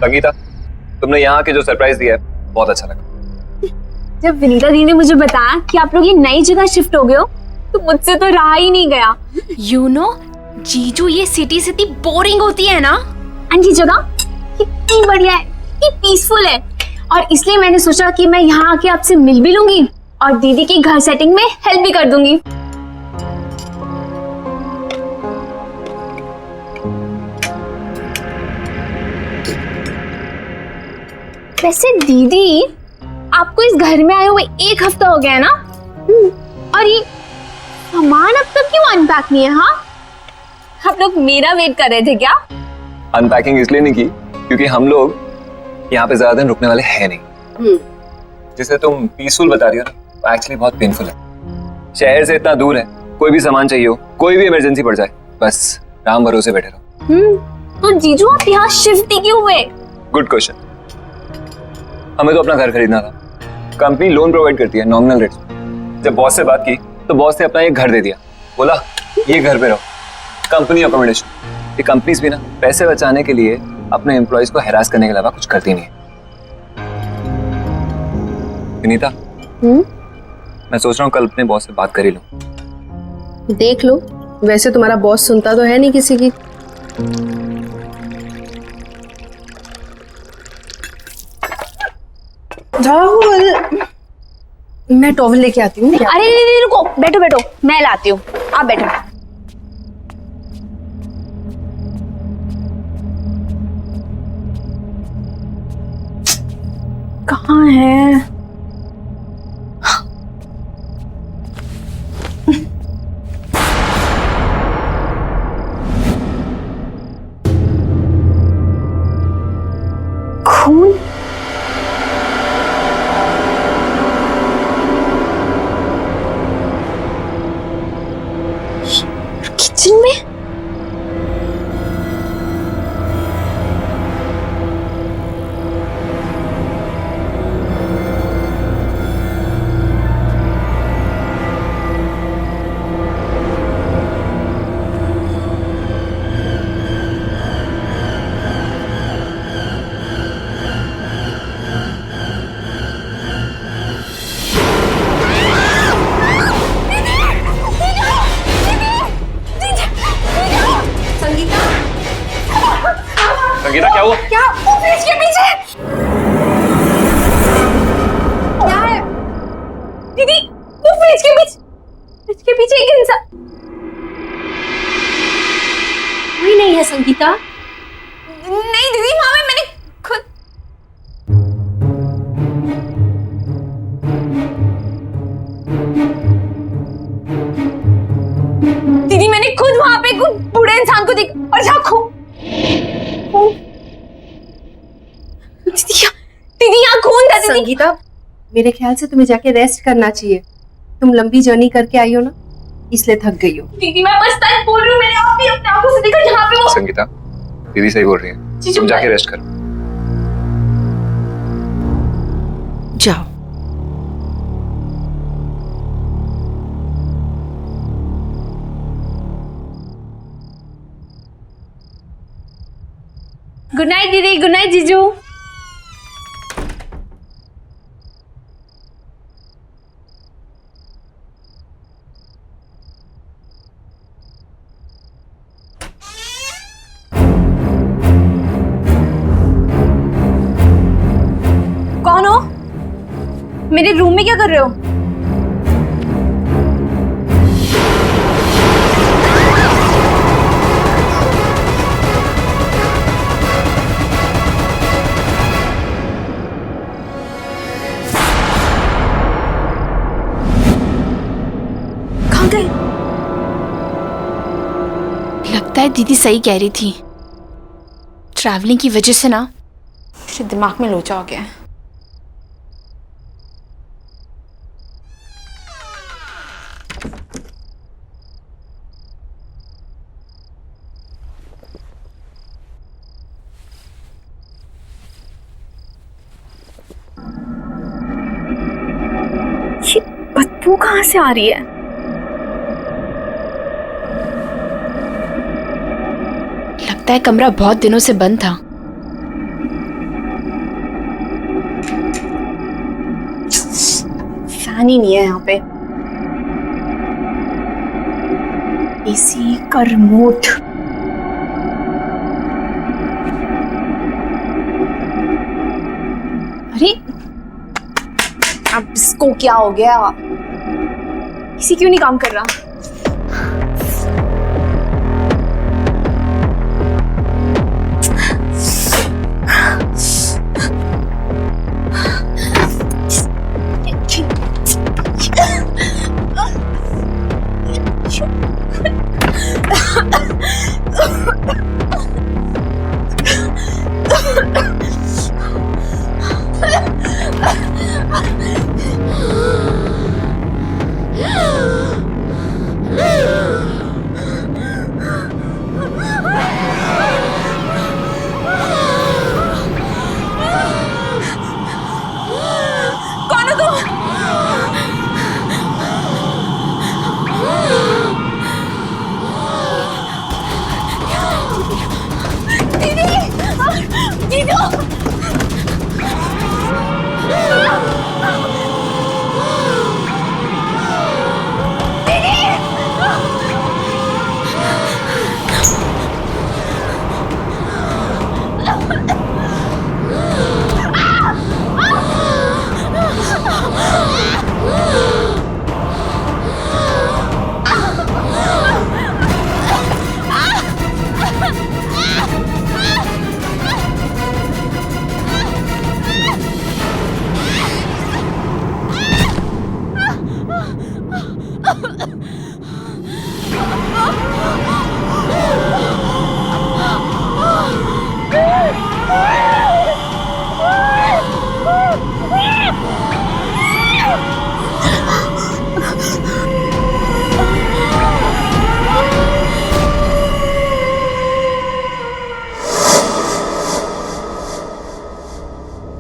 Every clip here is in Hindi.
संगीता, तुमने यहाँ के जो सरप्राइज दिया है बहुत अच्छा लगा। जब विनीता दी ने मुझे बताया कि आप लोग ये नई जगह शिफ्ट हो गए हो तो मुझसे तो रहा ही नहीं गया। यू नो जीजू, ये सिटी सिटी बोरिंग होती है ना, एंड ये जगह कितनी बढ़िया है, कितनी पीसफुल है, और इसलिए मैंने सोचा कि मैं यहाँ आके आपसे मिल भी लूंगी और दीदी की घर सेटिंग में हेल्प भी कर दूंगी। वैसे दीदी, आपको इस घर में आए हुए 1 हफ्ता हो गया है ना? और ये सामान अब तक क्यों अनपैक नहीं है? हाँ, आप लोग मेरा वेट कर रहे थे क्या? अनपैकिंग इसलिए नहीं की क्योंकि हम लोग यहाँ पे ज्यादा दिन रुकने वाले हैं नहीं। जिसे तुम पीसफुल बता रही हो ना, एक्चुअली बहुत पेनफुल है। शहर से इतना दूर है, कोई भी सामान चाहिए हो, कोई भी इमरजेंसी पड़ जाए, बस राम भरोसे बैठे रहो। तो जीजू आप यहाँ शिफ्ट ही क्यों हुए? Good question. हमें तो अपना घर खरीदना था। कंपनी लोन प्रोवाइड करती है नॉमिनल रेट। जब बॉस से बात की तो बॉस ने अपना एक घर दे दिया, बोला ये घर पे रहो, कंपनी अकोमोडेशन। ये कंपनीज भी ना पैसे बचाने के लिए अपने एम्प्लॉयज को हैरास करने के अलावा कुछ करती नहीं है। विनीता, मैं सोच रहा हूँ कल अपने बॉस से बात कर ही लूं। देख लो, वैसे तुम्हारा बॉस सुनता तो है नहीं किसी की। राहुल, मैं टॉवल लेके आती हूँ। अरे नहीं, रुको, बैठो बैठो, मैं लाती हूँ, आप बैठो। कहाँ है? खून? किचन में? संगीता, क्या हुआ? क्या? वो फ्रिज के पीछे क्या है? दीदी, वो फ्रिज के पीछे एक इंसान। कोई नहीं है संगीता। नहीं दीदी, वहां में मैंने खुद वहां पे कुछ बूढ़े इंसान को देखा और जहाँ दीदी यहाँ खून था। संगीता, मेरे ख्याल से तुम्हें जाके रेस्ट करना चाहिए। तुम लंबी जर्नी करके आई हो ना, इसलिए थक गई हो। दीदी मैं बस सच बोल रही हूँ, मैंने आप भी अपने आंखों से देखा यहाँ पे वो। संगीता, दीदी सही बोल रही है, तुम जाके रेस्ट करो। जाओ। गुड नाइट दीदी, गुड नाइट जीजू। कौन हो? मेरे रूम में क्या कर रहे हो? कहाँ गए? लगता है दीदी सही कह रही थी। ट्रैवलिंग की वजह से ना मेरे दिमाग में लोचा हो गया है। ये बदबू कहाँ से आ रही है? लगता है कमरा बहुत दिनों से बंद था। ध्यान ही नहीं है यहाँ पे। एसी का रिमोट। अरे अब इसको क्या हो गया? एसी क्यों नहीं काम कर रहा?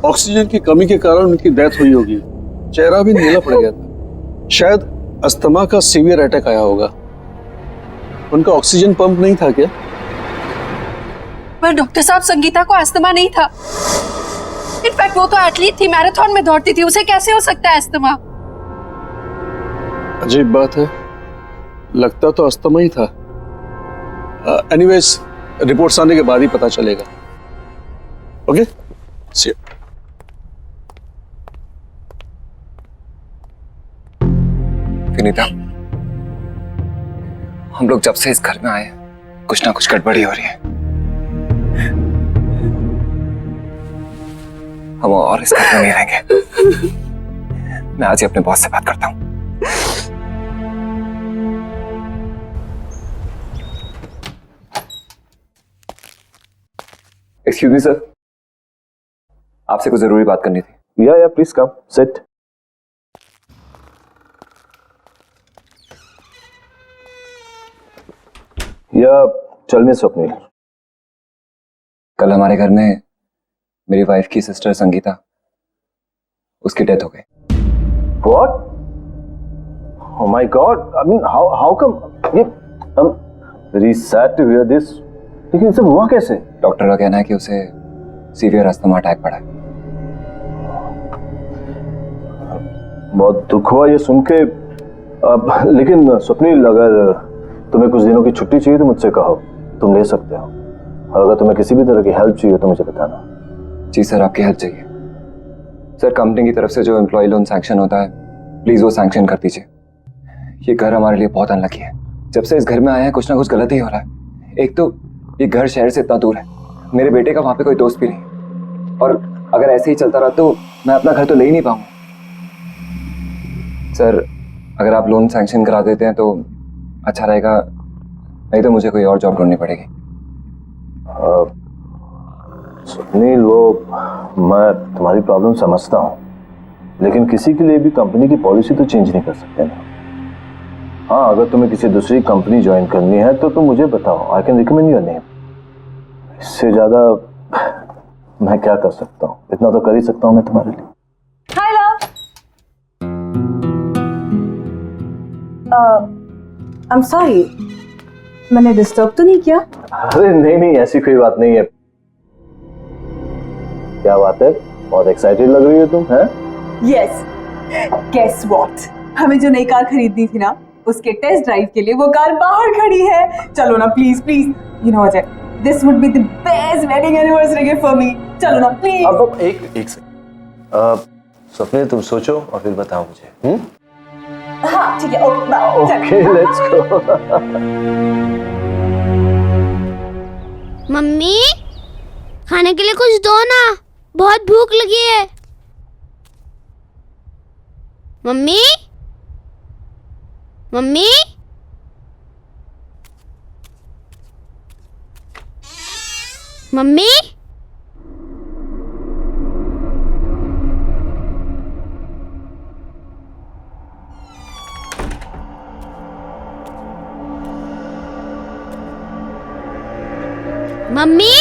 ऑक्सीजन की कमी के कारण उनकी डेथ हुई होगी। चेहरा भी नीला पड़ गया था। शायद अस्थमा का सीवियर अटैक आया होगा। उनका ऑक्सीजन पंप नहीं था क्या? पर डॉक्टर साहब, संगीता को अस्थमा नहीं था। इनफैक्ट वो तो एथलीट थी, मैराथन में दौड़ती थी, उसे कैसे हो सकता है अस्थमा? अजीब बात है, लगता तो अस्थमा ही था। एनीवेज, रिपोर्ट्स आने के बाद ही पता चलेगा। Okay, C you. विनीता, हम लोग जब से इस घर में आए कुछ ना कुछ गड़बड़ी हो रही है। हम और इस घर में नहीं रहेंगे। मैं आज ही अपने बॉस से बात करता हूँ। एक्सक्यूज मी सर, आपसे कुछ जरूरी बात करनी थी। या प्लीज कम, सिट। या टेल मी स्वप्निल। कल हमारे घर में मेरी वाइफ की सिस्टर संगीता, उसकी डेथ हो गई। What? Oh my God! I mean, how come? ये I'm very sad to hear this. लेकिन सब हुआ कैसे? डॉक्टर का कहना है कि उसे सीवियर अस्थमा अटैक पड़ा है। बहुत दुख हुआ ये सुन के। अब लेकिन स्वप्निल, अगर तुम्हें कुछ दिनों की छुट्टी चाहिए तो मुझसे कहो, तुम ले सकते हो। और अगर तुम्हें किसी भी तरह की हेल्प चाहिए तो मुझे बताना। जी सर, आपकी हेल्प चाहिए। सर, कंपनी की तरफ से जो एम्प्लॉय लोन सैंक्शन होता है, प्लीज वो सैंक्शन कर दीजिए। ये घर हमारे लिए बहुत अनलकी है। जब से इस घर में आए हैं कुछ ना कुछ गलत ही हो रहा है। एक तो ये घर शहर से इतना दूर है, मेरे बेटे का वहां पे कोई दोस्त भी नहीं, और अगर ऐसे ही चलता रहा तो मैं अपना घर तो ले ही नहीं पाऊंगा। सर, अगर आप लोन सैंक्शन करा देते हैं तो अच्छा रहेगा, नहीं तो मुझे कोई और जॉब ढूंढनी पड़ेगी। सुनील, वो मैं तुम्हारी प्रॉब्लम समझता हूँ, लेकिन किसी के लिए भी कंपनी की पॉलिसी तो चेंज नहीं कर सकते ना। हाँ, अगर तुम्हें किसी दूसरी कंपनी ज्वाइन करनी है तो तुम मुझे बताओ, I can recommend your name. इससे ज्यादा मैं क्या कर सकता हूँ? इतना तो कर ही सकता हूँ मैं तुम्हारे लिए। हाय लव। आई एम सॉरी, मैंने डिस्टर्ब तो नहीं किया? अरे नहीं, ऐसी कोई बात नहीं है। क्या बात है, बहुत एक्साइटेड लग रही हो तुम, हैं? यस, गेस व्हाट, हमें जो नई कार खरीदनी थी ना, उसके टेस्ट ड्राइव के लिए वो कार बाहर खड़ी है। चलो ना please please, you know Ajay, this would be the best wedding anniversary gift for me. चलो ना प्लीज। अब एक सेकंड, स्वप्निल तुम सोचो और फिर बताओ मुझे। हाँ ठीक है, ओके लेट्स गो। मम्मी, खाने के लिए कुछ दो ना, बहुत भूख लगी है। Mummy, mummy, mummy, mummy,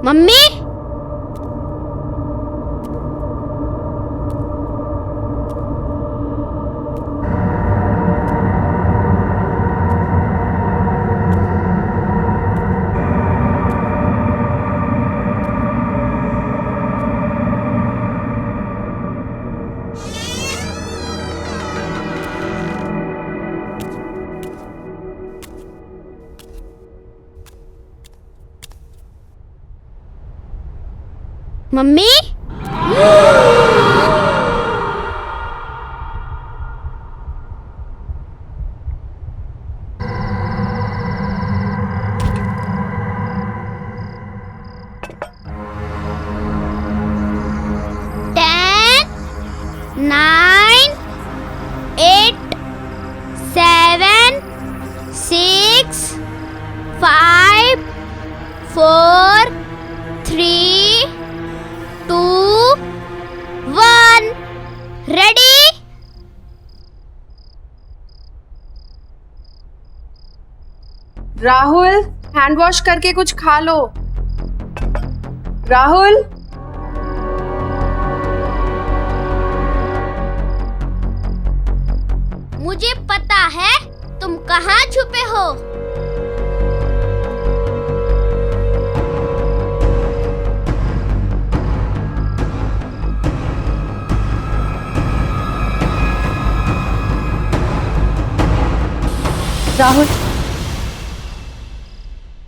mummy, mummy, 10, 9, 8, 7, 6, 5, 4, 3, 2, 1, ready? Rahul, hand wash करके कुछ खा लो। राहुल, मुझे पता है तुम कहाँ छुपे हो। राहुल,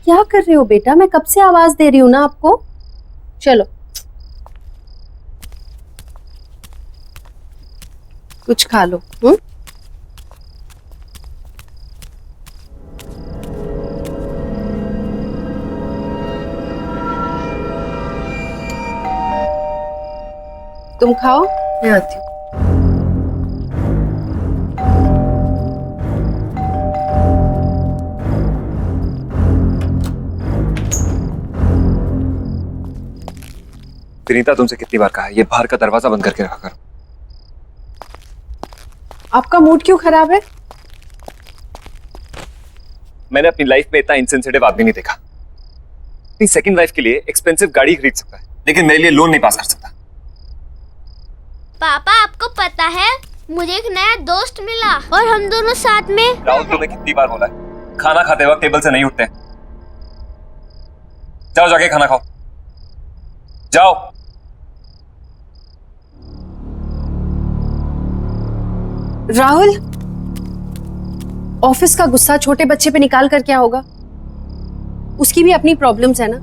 क्या कर रहे हो बेटा? मैं कब से आवाज दे रही हूँ ना आपको। चलो कुछ खा लो। तुम खाओ, मैं आती हूँ। विनीता, तुमसे कितनी बार कहा है ये बाहर का दरवाजा बंद करके रखा करो। आपका मूड क्यों खराब है? मैंने अपनी लाइफ में इतना इनसेंसिटिव आदमी नहीं देखा। अपनी सेकंड वाइफ के लिए एक्सपेंसिव गाड़ी खरीद सकता है, लेकिन मेरे लिए लोन नहीं पास कर सकता। पापा, आपको पता है मुझे एक नया दोस्त मिला और हम दोनों साथ में। राहुल, तुम्हें कितनी बार बोला है खाना खाते वक्त टेबल से नहीं उठते। जाओ जाके खाना खाओ, जाओ। राहुल, ऑफिस का गुस्सा छोटे बच्चे पे निकाल कर क्या होगा? उसकी भी अपनी प्रॉब्लम्स है ना।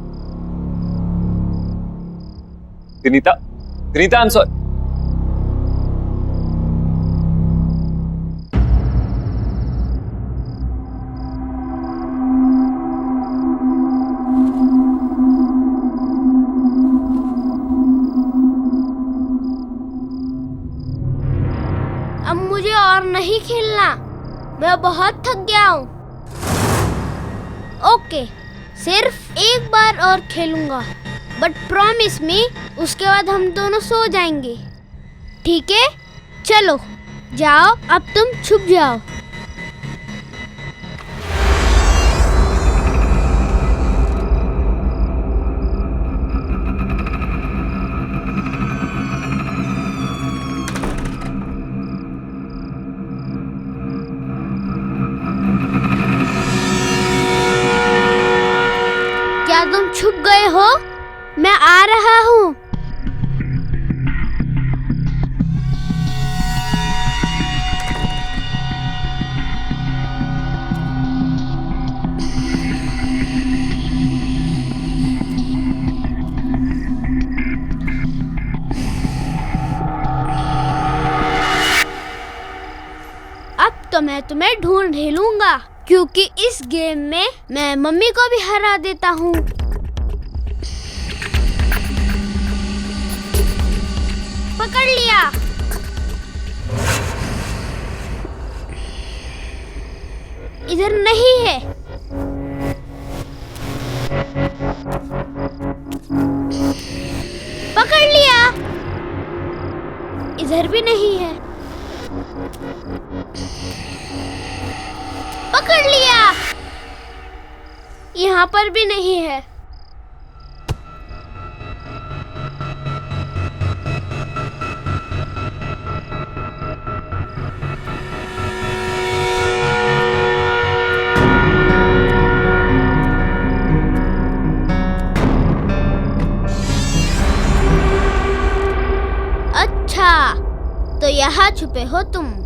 Vinita, Vinita, I am sorry. अब मुझे और नहीं खेलना, मैं बहुत थक गया हूँ। ओके, सिर्फ एक बार और खेलूंगा, बट प्रॉमिस मी उसके बाद हम दोनों सो जाएंगे, ठीक है? चलो जाओ, अब तुम छुप जाओ। क्या तुम छुप गए हो? मैं आ रहा हूँ। तो मैं ढूंढ ही लूंगा, क्योंकि इस गेम में मैं मम्मी को भी हरा देता हूँ। पकड़ लिया। इधर नहीं है। पकड़ लिया। इधर भी नहीं है। पकड़ लिया। यहाँ पर भी नहीं है। अच्छा, तो यहाँ छुपे हो तुम।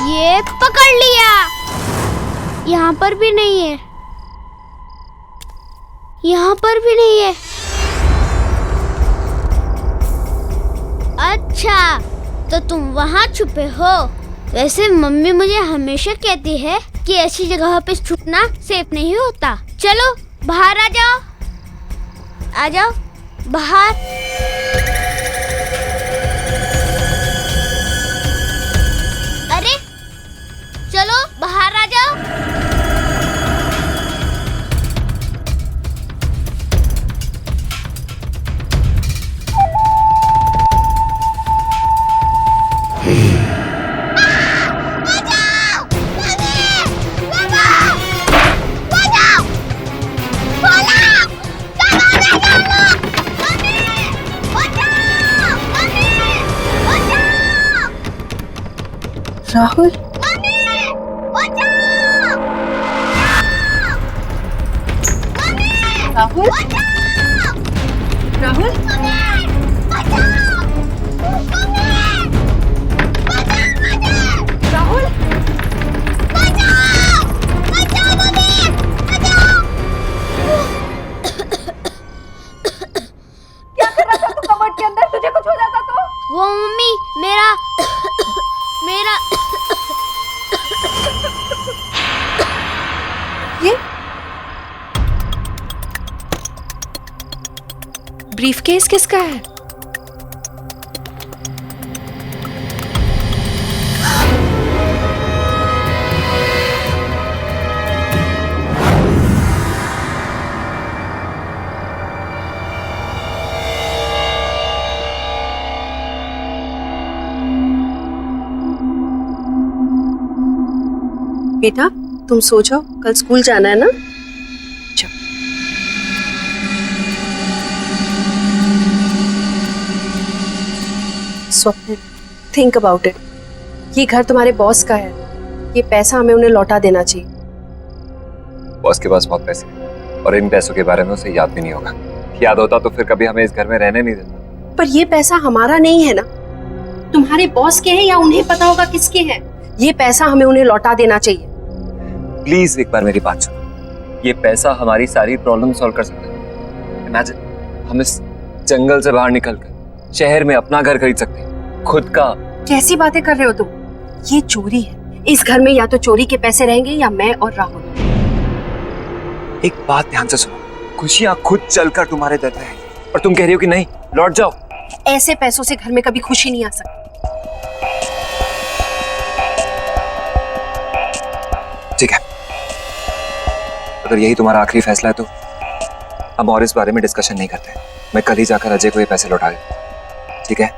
ये पकड़ लिया। यहाँ पर भी नहीं है। यहाँ पर भी नहीं है। अच्छा, तो तुम वहाँ छुपे हो। वैसे मम्मी मुझे हमेशा कहती है कि ऐसी जगह पे छुपना सेफ नहीं होता। चलो बाहर आ जाओ। आ जाओ बाहर। अरे चलो बाहर आ जाओ। राहुल, राहुल, राहुल, राहुल, क्या कर रहा था तू कबर्ड के अंदर? तुझे कुछ हो जाता तो? वो मम्मी मेरा ये ब्रीफकेस किसका है? बेटा तुम सो जाओ, कल स्कूल जाना है ना। जाओ। स्वप्न, थिंक अबाउट इट। ये घर तुम्हारे बॉस का है। ये पैसा हमें उन्हें लौटा देना चाहिए। बॉस के पास बहुत पैसे हैं और इन पैसों के बारे में उसे याद भी नहीं होगा। याद होता तो फिर कभी हमें इस घर में रहने नहीं देता। पर ये पैसा हमारा नहीं है ना, तुम्हारे बॉस के हैं या उन्हें पता होगा किसके हैं। ये पैसा हमें उन्हें लौटा देना चाहिए। प्लीज एक बार मेरी बात सुनो। ये पैसा हमारी सारी प्रॉब्लम सॉल्व कर सकता है। इमेजिन हम इस जंगल से बाहर निकलकर शहर में अपना घर खरीद सकते हैं, खुद का। कैसी बातें कर रहे हो तुम? ये चोरी है। इस घर में या तो चोरी के पैसे रहेंगे या मैं और राहुल। एक बात ध्यान से सुनो, खुशियां खुद चलकर तुम्हारे दर पे आएंगी और तुम कह रही हो कि नहीं, लौट जाओ। ऐसे पैसों से घर में कभी खुशी नहीं आ सकती। ठीक है, अगर यही तुम्हारा आखिरी फैसला है तो हम और इस बारे में डिस्कशन नहीं करते। मैं कल ही जाकर अजय को ये पैसे लौटा दूं, ठीक है?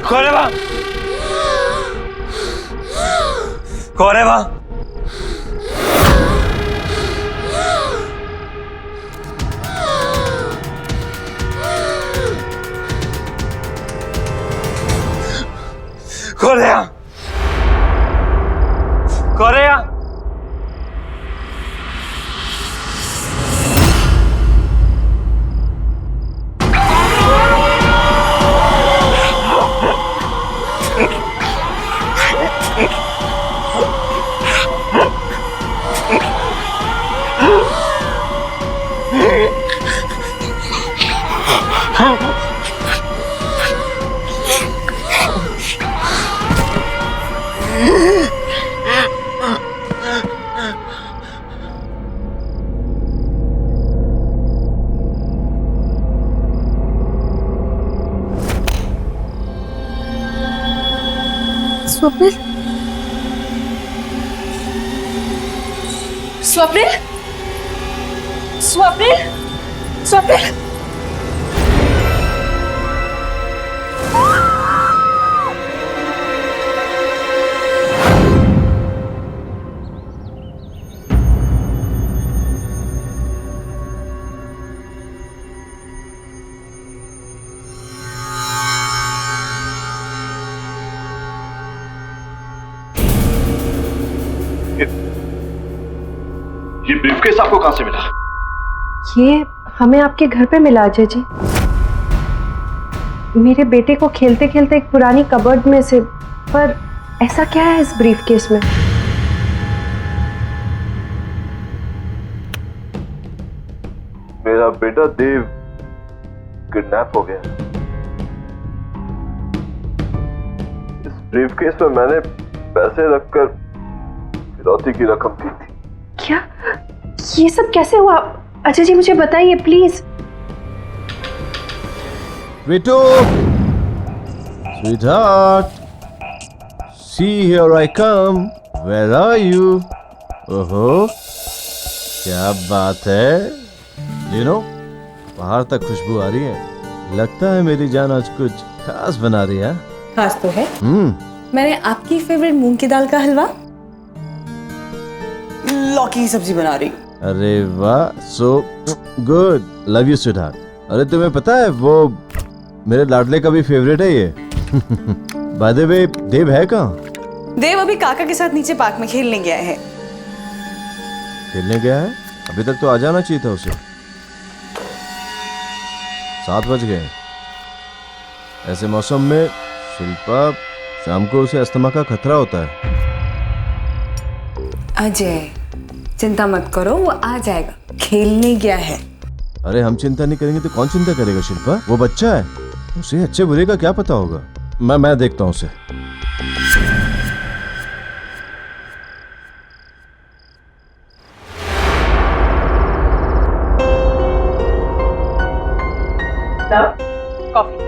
कौन है वहाँ? कौन है वहाँ? कौन है यहाँ? कौन है यहाँ? स्वप्निल, स्वप्निल, स्वप्निल, स्वप्निल। ये ब्रीफकेस आपको कहां से मिला? ये हमें आपके घर पे मिला अजय जी। मेरे बेटे को खेलते खेलते एक पुरानी कबर्ड में से। पर ऐसा क्या है इस ब्रीफकेस में? मेरा बेटा देव किडनैप हो गया। इस ब्रीफकेस में मैंने पैसे रखकर फिरौती की रकम दी थी। क्या? ये सब कैसे हुआ? अजय जी मुझे बताइए प्लीज। बेटो, sweetheart, see here I come. Where are you? ओहो, क्या बात है? You know, बाहर तक खुशबू आ रही है। लगता है मेरी जान आज कुछ खास बना रही है। खास तो है। मैंने आपकी फेवरेट मूंग की दाल का हलवा, लौकी की सब्जी बना रही हूँ। अरे वाह, so good. Love you, sweetheart. अरे तुम्हें पता है वो मेरे लाडले का भी फेवरेट है ये। By the way, देव है कहाँ? देव अभी काका के साथ नीचे पार्क में खेलने गया है। खेलने गया है? अभी तक तो आ जाना चाहिए था उसे। 7 बज गए। ऐसे मौसम में शिल्पा, शाम को उसे अस्थमा का खतरा होता है। अजय, चिंता मत करो, वो आ जाएगा। खेलने गया है। अरे हम चिंता नहीं करेंगे तो कौन चिंता करेगा शिल्पा? वो बच्चा है, उसे अच्छे बुरे का क्या पता होगा। मैं देखता हूँ उसे। कॉफी।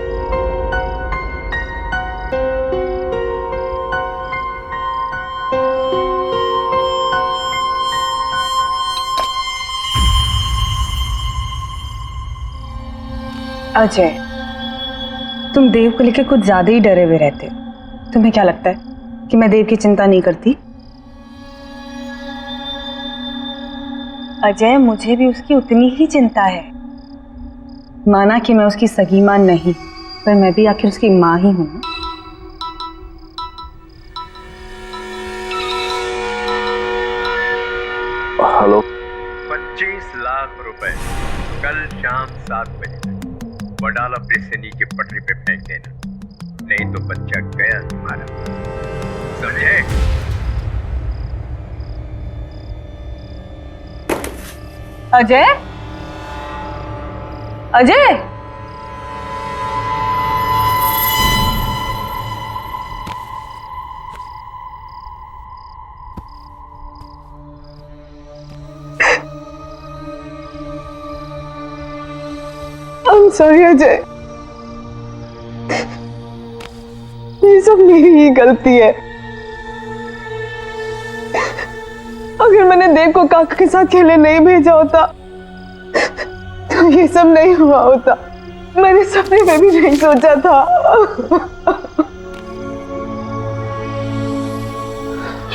अजय, तुम देव को लेकर कुछ ज्यादा ही डरे हुए रहते हो। तुम्हें क्या लगता है कि मैं देव की चिंता नहीं करती? अजय, मुझे भी उसकी उतनी ही चिंता है। माना कि मैं उसकी सगी मां नहीं, पर मैं भी आखिर उसकी मां ही हूं ना। हेलो। 25 लाख रुपए कल शाम 7 बजे वडाला ब्रिज से नीचे पटरी पे फेंक देना, नहीं तो बच्चा गया तुम्हारा, समझे? अजय, अजय, I'm sorry अजय, ये सब मेरी ही गलती है। अगर मैंने देव को काका के साथ खेलने नहीं भेजा होता तो ये सब नहीं हुआ होता। मैंने सपने में भी नहीं सोचा था।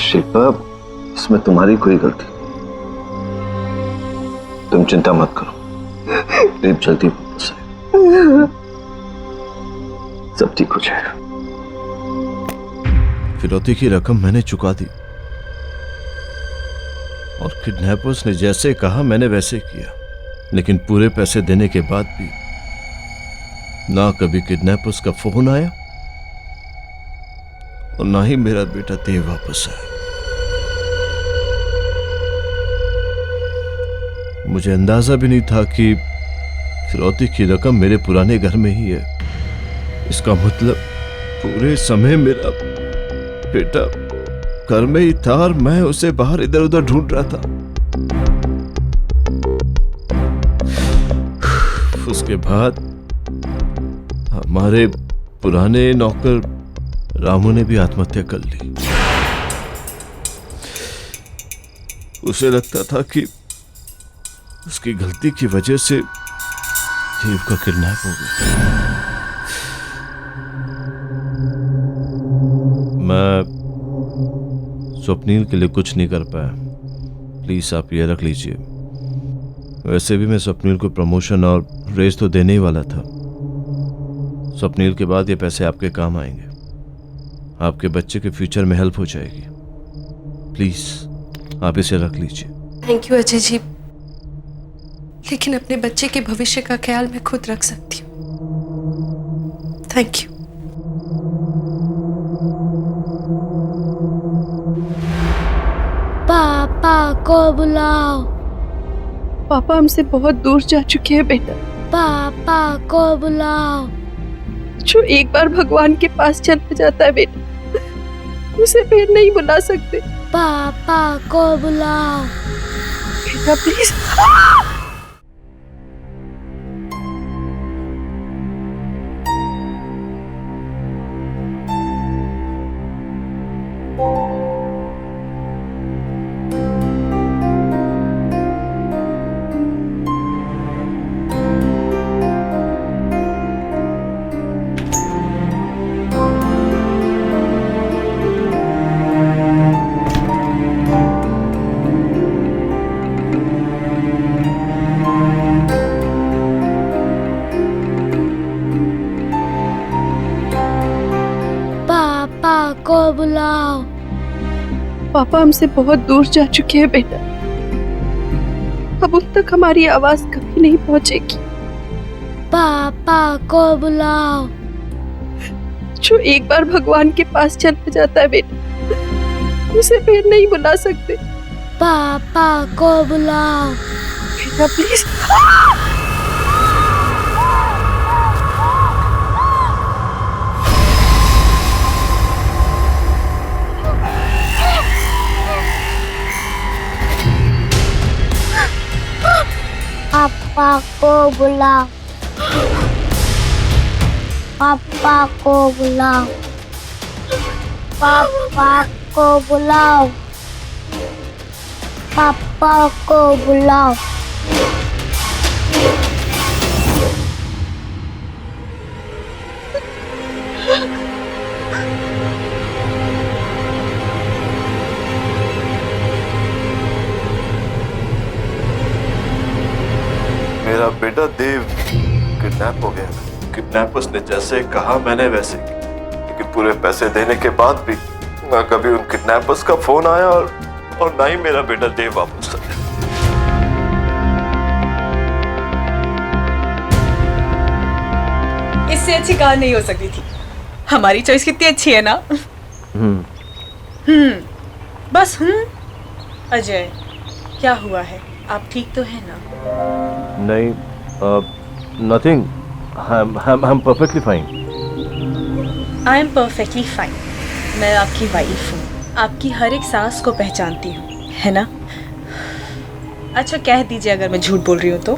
शिल्पा, इसमें तुम्हारी कोई गलती नहीं। तुम चिंता मत करो, देव जल्दी वापस आएगा, सब ठीक हो जाएगा। फिरौती की रकम मैंने चुका दी और किडनैपर्स ने जैसे कहा मैंने वैसे किया, लेकिन पूरे पैसे देने के बाद भी ना कभी किडनैपर्स का फोन आया और ना ही मेरा बेटा देव वापस आया। मुझे अंदाजा भी नहीं था कि फिरौती की रकम मेरे पुराने घर में ही है। इसका मतलब पूरे समय मेरा बेटा घर में ही था और मैं उसे बाहर इधर उधर ढूंढ रहा था। उसके बाद हमारे पुराने नौकर रामू ने भी आत्महत्या कर ली। उसे लगता था कि उसकी गलती की वजह से देव का किडनैप हो गया। मैं स्वप्नील के लिए कुछ नहीं कर पाया, प्लीज आप ये रख लीजिए। वैसे भी मैं स्वप्नील को प्रमोशन और रेस तो देने ही वाला था। स्वप्नील के बाद ये पैसे आपके काम आएंगे, आपके बच्चे के फ्यूचर में हेल्प हो जाएगी। प्लीज आप इसे रख लीजिए। थैंक यू अजय जी, लेकिन अपने बच्चे के भविष्य का ख्याल मैं खुद रख सकती हूँ। Thank you. पापा को बुलाओ। पापा हमसे बहुत दूर जा चुके हैं बेटा। पापा को बुलाओ। जो एक बार भगवान के पास चला जाता है बेटा, उसे फिर नहीं बुला सकते। पापा को बुलाओ बेटा प्लीज। को बुलाओ। पापा हमसे बहुत दूर जा चुके हैं बेटा, अब उन तक हमारी आवाज कभी नहीं पहुंचेगी। पापा को बुलाओ। जो एक बार भगवान के पास चला जाता है बेटा, उसे फिर नहीं बुला सकते। पापा को बुलाओ बेटा प्लीज। पापा को बुलाओ। पापा को बुलाओ। पापा को बुलाओ। पापा को बुलाओ। बेटा देव किडनैप हो गया। किडनैपर्स ने जैसे कहा मैंने वैसे, लेकिन पूरे पैसे देने के बाद भी ना कभी उन किडनैपर्स का फोन आया और ना ही मेरा बेटा देव वापस आया। इससे अच्छी कार नहीं हो सकती थी। हमारी चॉइस कितनी अच्छी है ना। बस अजय, क्या हुआ है? आप ठीक तो है ना? नहीं, nothing, I am perfectly fine. I am perfectly fine. मैं आपकी वाइफ हूँ, आपकी हर एक सांस को पहचानती हूँ, है ना? अच्छा कह दीजिए अगर मैं झूठ बोल रही हूँ तो।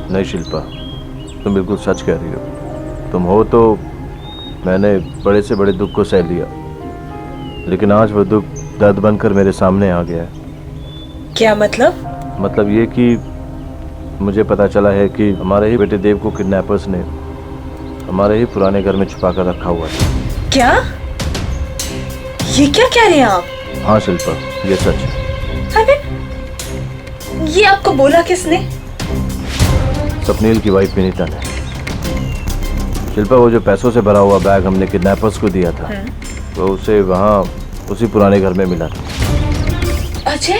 नहीं शिल्पा, तुम बिल्कुल सच कह रही हो। तुम हो तो मैंने बड़े से बड़े दुख को सह लिया, लेकिन आज वो दुख दर्द बनकर मेरे सामने आ गया है। क्या मतलब? मतलब ये कि मुझे पता चला है कि हमारे ही बेटे देव को किडनैपर्स ने हमारे ही पुराने घर में छुपा कर रखा हुआ है। क्या? ये क्या कह रहे हैं आप? हाँ शिल्पा, ये सच है। अरे ये आपको बोला किसने? सपनील की वाइफ विनीता ने। शिल्पा, वो जो पैसों से भरा हुआ बैग हमने किडनैपर्स को दिया था, वो उसे वहाँ उसी पुराने घर में मिला था। अजय,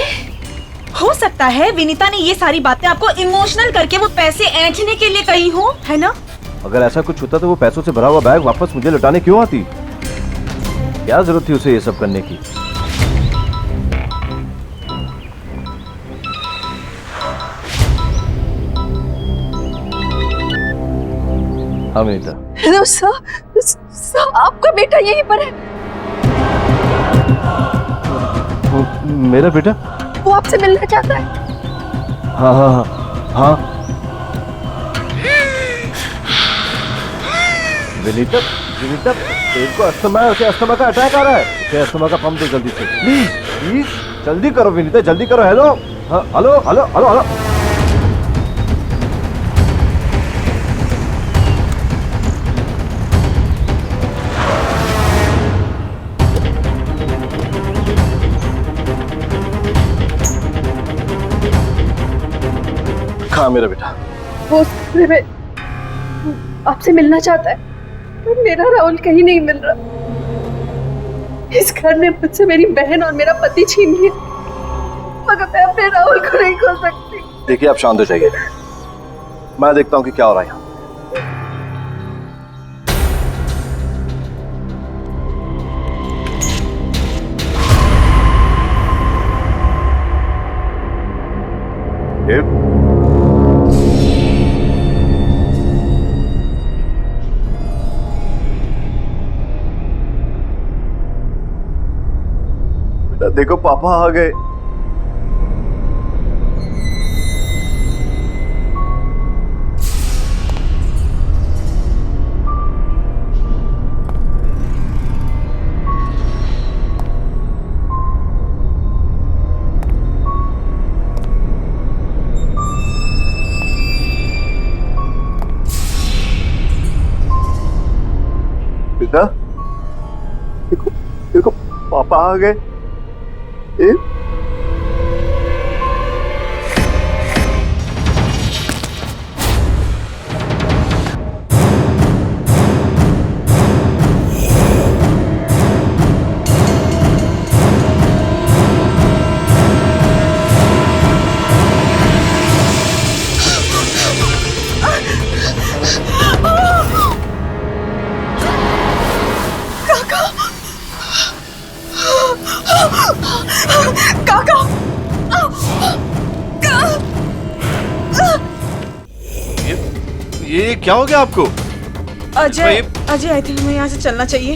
हो सकता है विनीता ने ये सारी बातें आपको इमोशनल करके वो पैसे ऐंठने के लिए कही हो, है ना? अगर ऐसा कुछ होता तो वो पैसों से भरा हुआ बैग वापस मुझे लौटाने क्यों आती? क्या जरूरत थी उसे ये सब करने की? हाँ विनीता। हेलो सर, आपका बेटा यहीं पर है। मेरा बेटा? वो आपसे मिलना चाहता है। हाँ हाँ हाँ हाँ। विनीता, विनीता, देव को अस्थमा का अटैक आ रहा है। उसे अस्थमा का पंप दो जल्दी से, प्लीज प्लीज जल्दी करो विनीता, जल्दी करो। हेलो, हाँ, हेलो हेलो हेलो हेलो। कहाँ मेरा बेटा? वो आपसे मिलना चाहता है, पर मेरा राहुल कहीं नहीं मिल रहा। इस घर ने मुझसे मेरी बहन और मेरा पति छीन लिया, मगर मैं अपने राहुल को नहीं खो सकती। देखिए आप शांत हो जाइए, मैं देखता हूँ कि क्या हो रहा है यहाँ। देखो पापा आ गए। बेटा देखो, देखो पापा आ गए। ये क्या हो गया आपको? अजय, अजय आई थिंक हमें यहाँ से चलना चाहिए।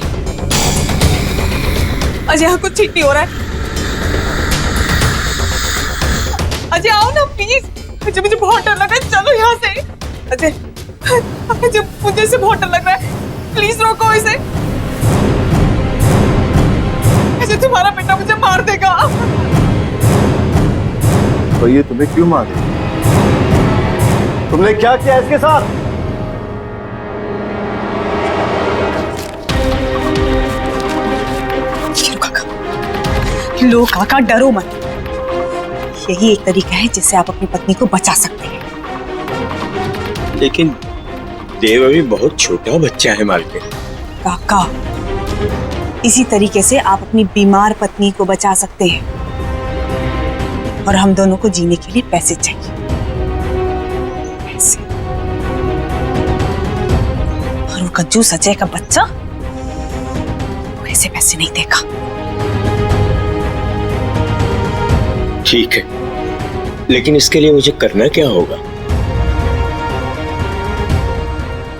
अजय यहाँ कुछ ठीक नहीं हो रहा है। अजय आओ ना प्लीज, मुझे बहुत डर लग रहा है, चलो यहाँ से। अजय, अजय मुझे से बहुत डर लग रहा है, प्लीज रोको इसे। अजय तुम्हारा बेटा मुझे मार देगा। तो ये तुम्हें क्यों मार देगा? तुमने क्या किया इसके साथ? लो काका, डरो मत। यही एक तरीका है जिससे आप अपनी पत्नी को बचा सकते हैं। लेकिन देव अभी बहुत छोटा बच्चा है मालकिन। काका, इसी तरीके से आप अपनी बीमार पत्नी को बचा सकते हैं। और हम दोनों को जीने के लिए पैसे चाहिए, पैसे। और वो कंजूस अजय का बच्चा वो ऐसे पैसे नहीं देगा। ठीक है, लेकिन इसके लिए मुझे करना क्या होगा?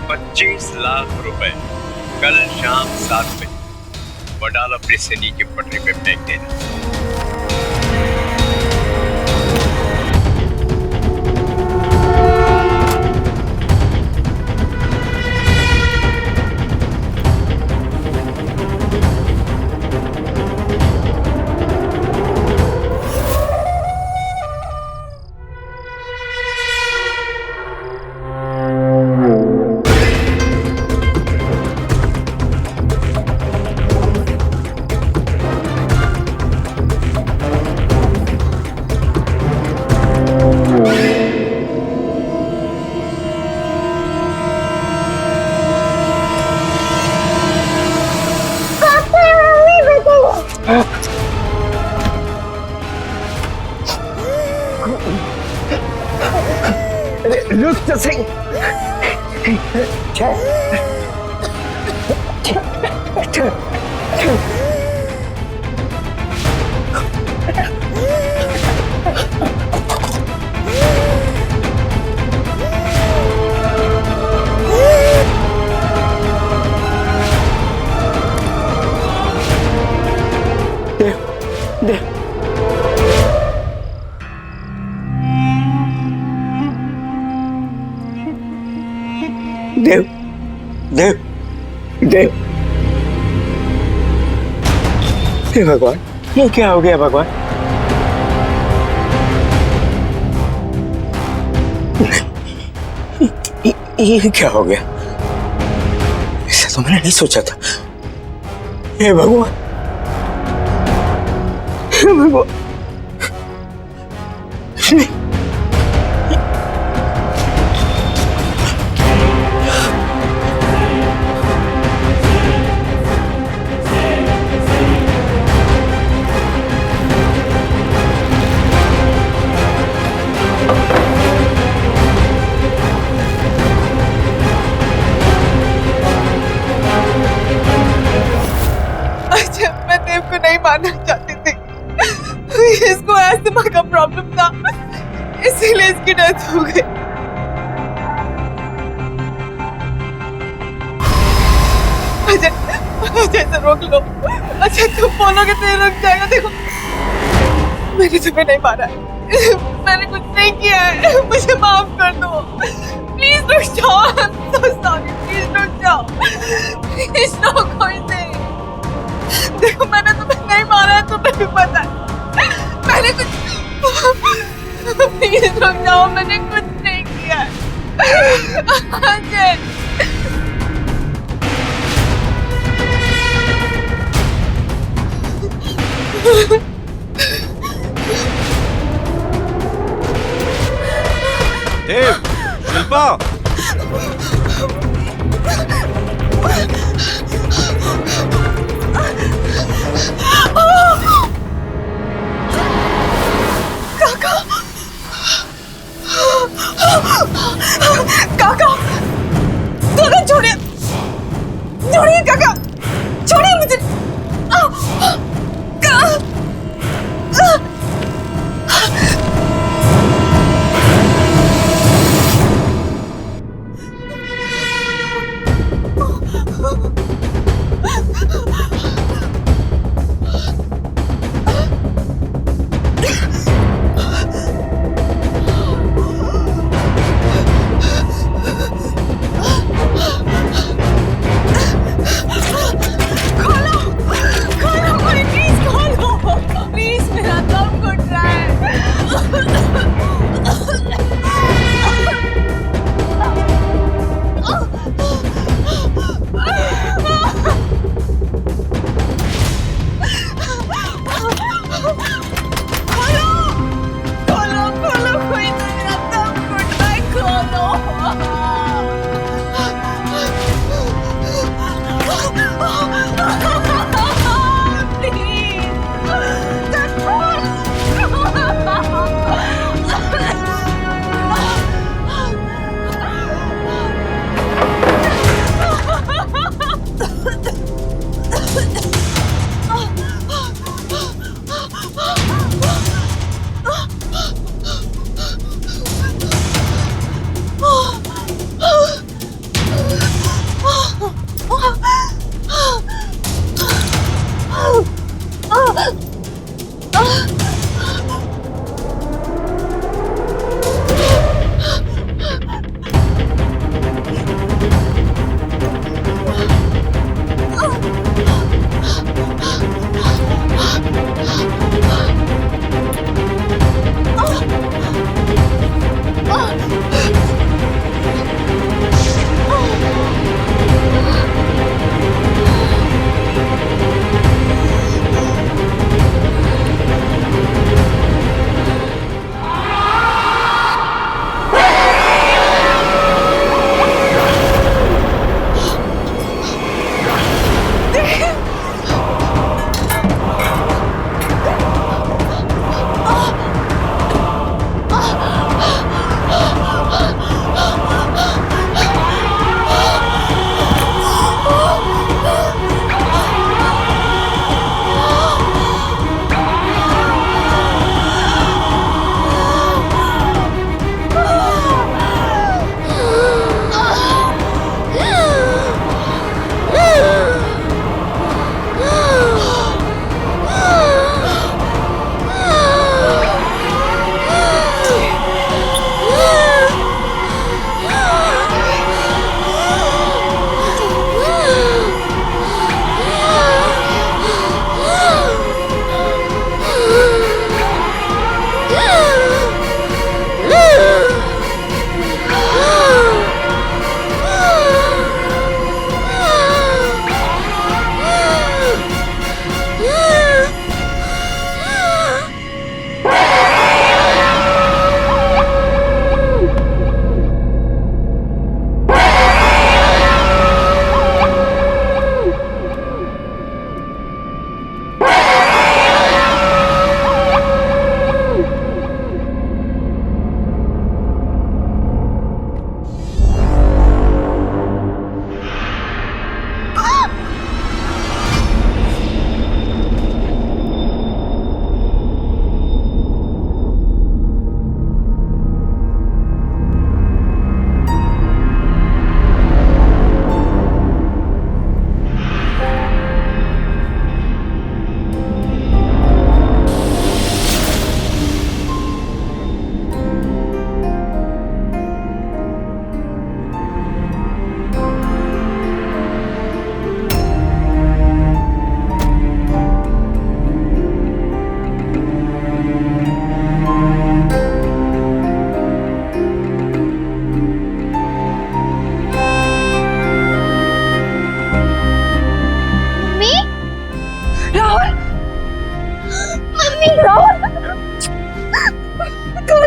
25 लाख रुपए कल शाम 7 बजे वडाला ब्रिज से नीचे पटरी पे फेंक देना। रुक तो सही। देव, देव, देव, हे भगवान, ये क्या हो गया भगवान? ये क्या हो गया? ऐसा तो मैंने नहीं सोचा था। हे भगवान, हे भगवान। नहीं मानना चाहती थी, इसको अस्थमा का प्रॉब्लम था, इसीलिए इसकी डेथ हो गई। अजय, अजय से रोक लो। अच्छा तुम बोलोगे तो ये रुक जाएगा। देखो मैंने तुम्हें नहीं मारा है, मैंने कुछ नहीं किया है, मुझे माफ कर दो। प्लीज रुक जाओ, I am so sorry, please रुक जाओ, प्लीज रोको इसे। देखो मैंने तुम्हें नहीं मारा है, तुम्हें भी पता है, मैंने कुछ, प्लीज रुक जाओ, मैंने कुछ नहीं किया है। अजय देव, शिल्पा, काका, काका छोड़िए, छोड़िए काका, छोड़िए मुझे।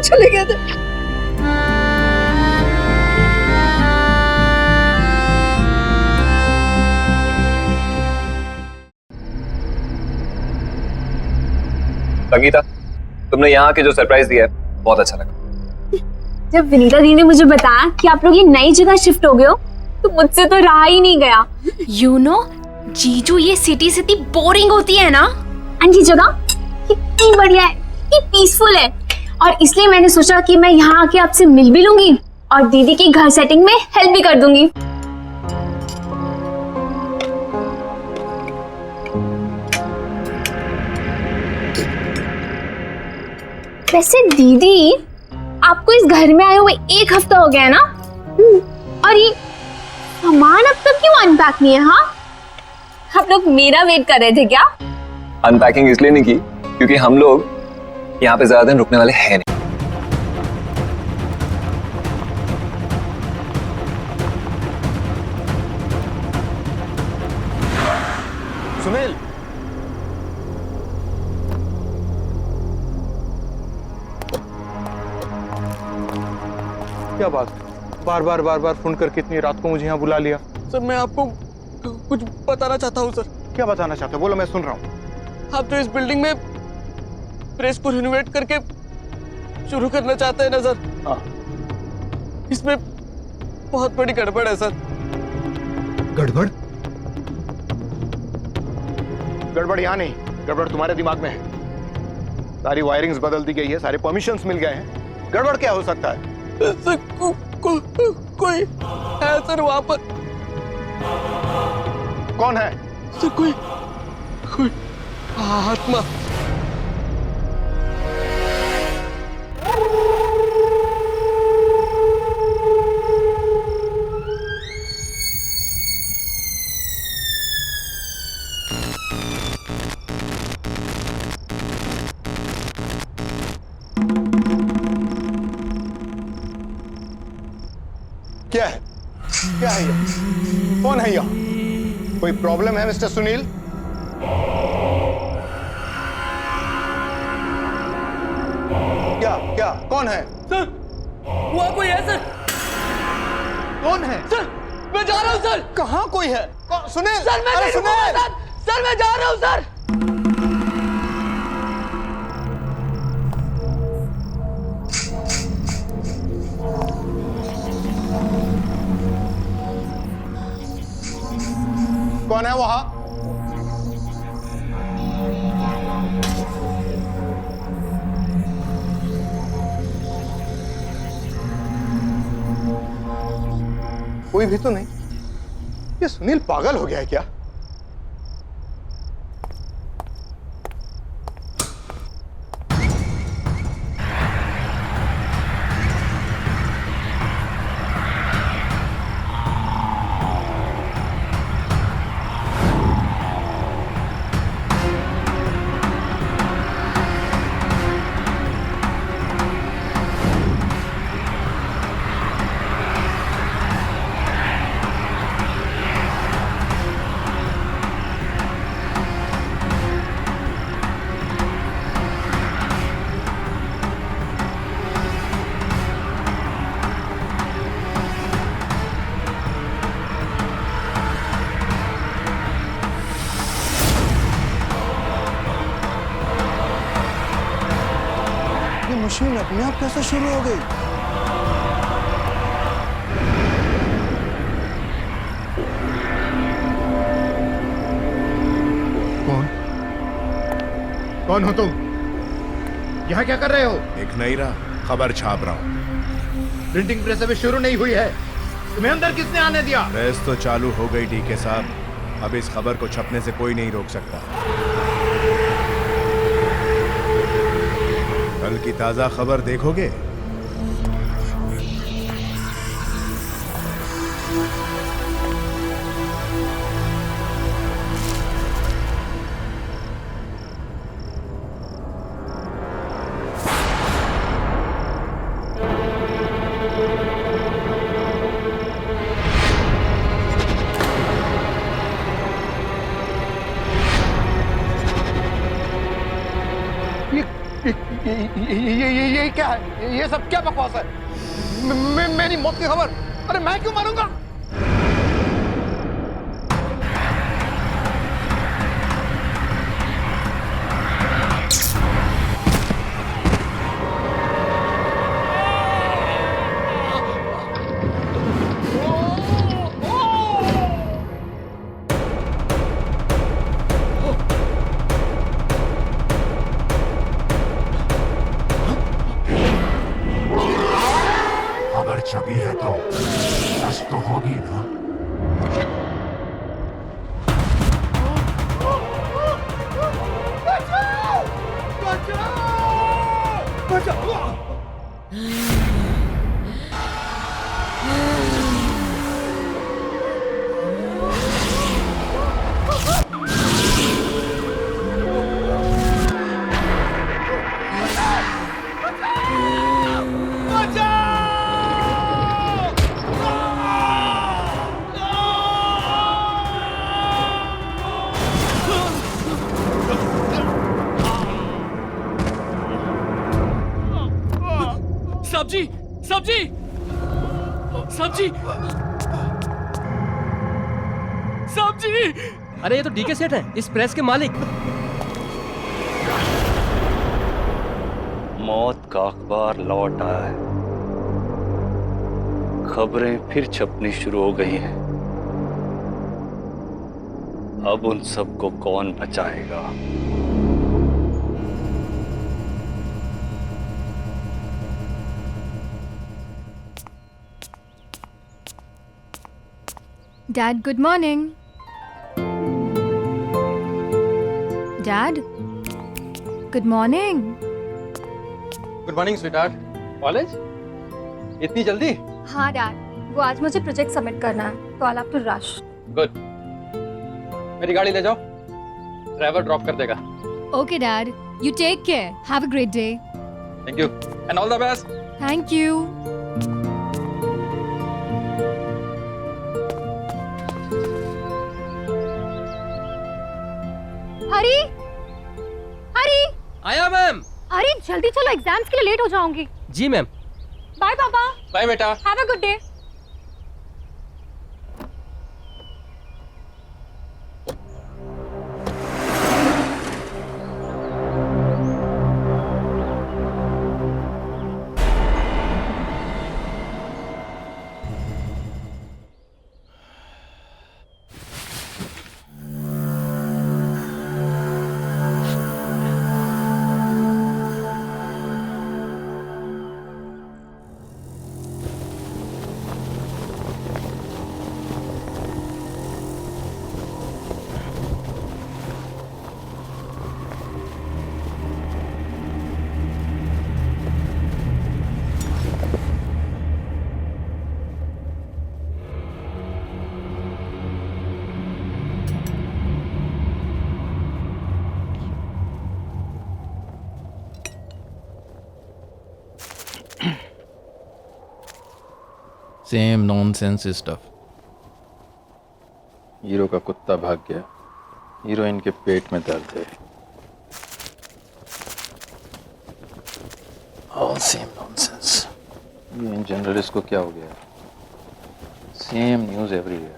चले गए थे। संगीता, तुमने यहाँ के जो सरप्राइज दिया है बहुत अच्छा लगा। जब विनीता दी ने मुझे बताया कि आप लोग ये नई जगह शिफ्ट हो गए हो तो मुझसे तो रहा ही नहीं गया। यू नो जीजू, ये सिटी सिटी बोरिंग होती है ना, एंड ये जगह कितनी बढ़िया है, कितनी पीसफुल है, और इसलिए मैंने सोचा कि मैं यहाँ आके आपसे मिल भी लूंगी और दीदी की घर सेटिंग में हेल्प भी कर दूंगी। वैसे दीदी, आपको इस घर में आए हुए 1 हफ्ता हो गया है ना? और ये सामान अब तक क्यों अनपैक नहीं है? हाँ, आप लोग मेरा वेट कर रहे थे क्या? अनपैकिंग इसलिए नहीं की क्योंकि हम लोग यहाँ पे ज्यादा दिन रुकने वाले हैं नहीं। सुनील, क्या बात, बार बार फोन करके इतनी रात को मुझे यहाँ बुला लिया? सर मैं आपको कुछ बताना चाहता हूँ सर। क्या बताना चाहते हो? बोलो, मैं सुन रहा हूँ। आप जो इस बिल्डिंग में प्रेस को रिनोवेट करके शुरू करना चाहते हैं ना सर, हाँ। इसमें बहुत बड़ी गड़बड़ है सर। गड़बड़? गड़बड़ यहाँ नहीं, गड़बड़ तुम्हारे दिमाग में है। सारी वायरिंग्स बदल दी गई है, सारे परमिशंस मिल गए हैं। गड़बड़ क्या हो सकता है? सर कोई है सर वहां पर। कौन है? सर कोई आत्मा। क्या है? क्या है ये? कौन है यहाँ? कोई प्रॉब्लम है मिस्टर सुनील? क्या कौन है? सर वहां कोई है सर। कौन है? सर मैं जा रहा हूँ सर। कहाँ कोई है? सुनील, सर मैं नहीं रुकूंगा सर। सर मैं जा रहा हूँ सर। कौन है वहां? कोई भी तो नहीं। ये सुनील पागल हो गया है क्या? मशीन अपने आप कैसे शुरू हो गई? कौन हो तुम? यहाँ क्या कर रहे हो? एक नहीं रहा, खबर छाप रहा हूँ। प्रिंटिंग प्रेस अभी शुरू नहीं हुई है, तुम्हें अंदर किसने आने दिया? प्रेस तो चालू हो गई डीके साहब, अब इस खबर को छपने से कोई नहीं रोक सकता। कल की ताजा खबर देखोगे? ये क्या है? ये सब क्या बकवास है? मेरी मौत की खबर, अरे मैं क्यों मारूंगा? अगर छवि है तो सच तो होगी ना। सब्जी सब्जी सब्जी सब्जी। अरे ये तो डीके सेठ है, इस प्रेस के मालिक। मौत का अखबार लौट आया है, खबरें फिर छपनी शुरू हो गई हैं। अब उन सबको कौन बचाएगा? Dad, good morning. Dad, good morning. Good morning sweetheart. College इतनी जल्दी? हाँ डैड, वो आज मुझे प्रोजेक्ट सबमिट करना है, तो I have to rush. Good. मेरी गाड़ी ले जाओ, ड्राइवर ड्रॉप कर देगा। Okay Dad, you take care. Have a great day. Thank you and all the best. Thank you. हरी, हरी। आया मैम। अरे जल्दी चलो, एग्जाम्स के लिए लेट हो जाऊंगी। जी मैम। बाय पापा। बाय बेटा। Have a good day. Same nonsense stuff. Hero का कुत्ता भाग गया, हीरोइन के पेट में दर्द है। All same nonsense. ये इन जनरल इसको क्या हो गया? Same news everywhere.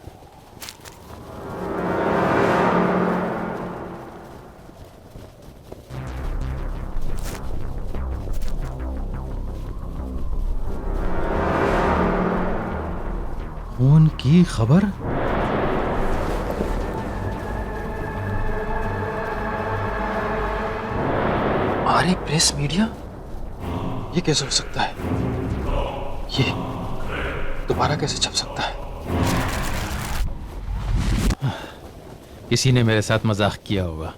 खून की खबर? आर्य प्रेस मीडिया? ये कैसे हो सकता है? ये दोबारा कैसे छप सकता है? किसी ने मेरे साथ मजाक किया होगा।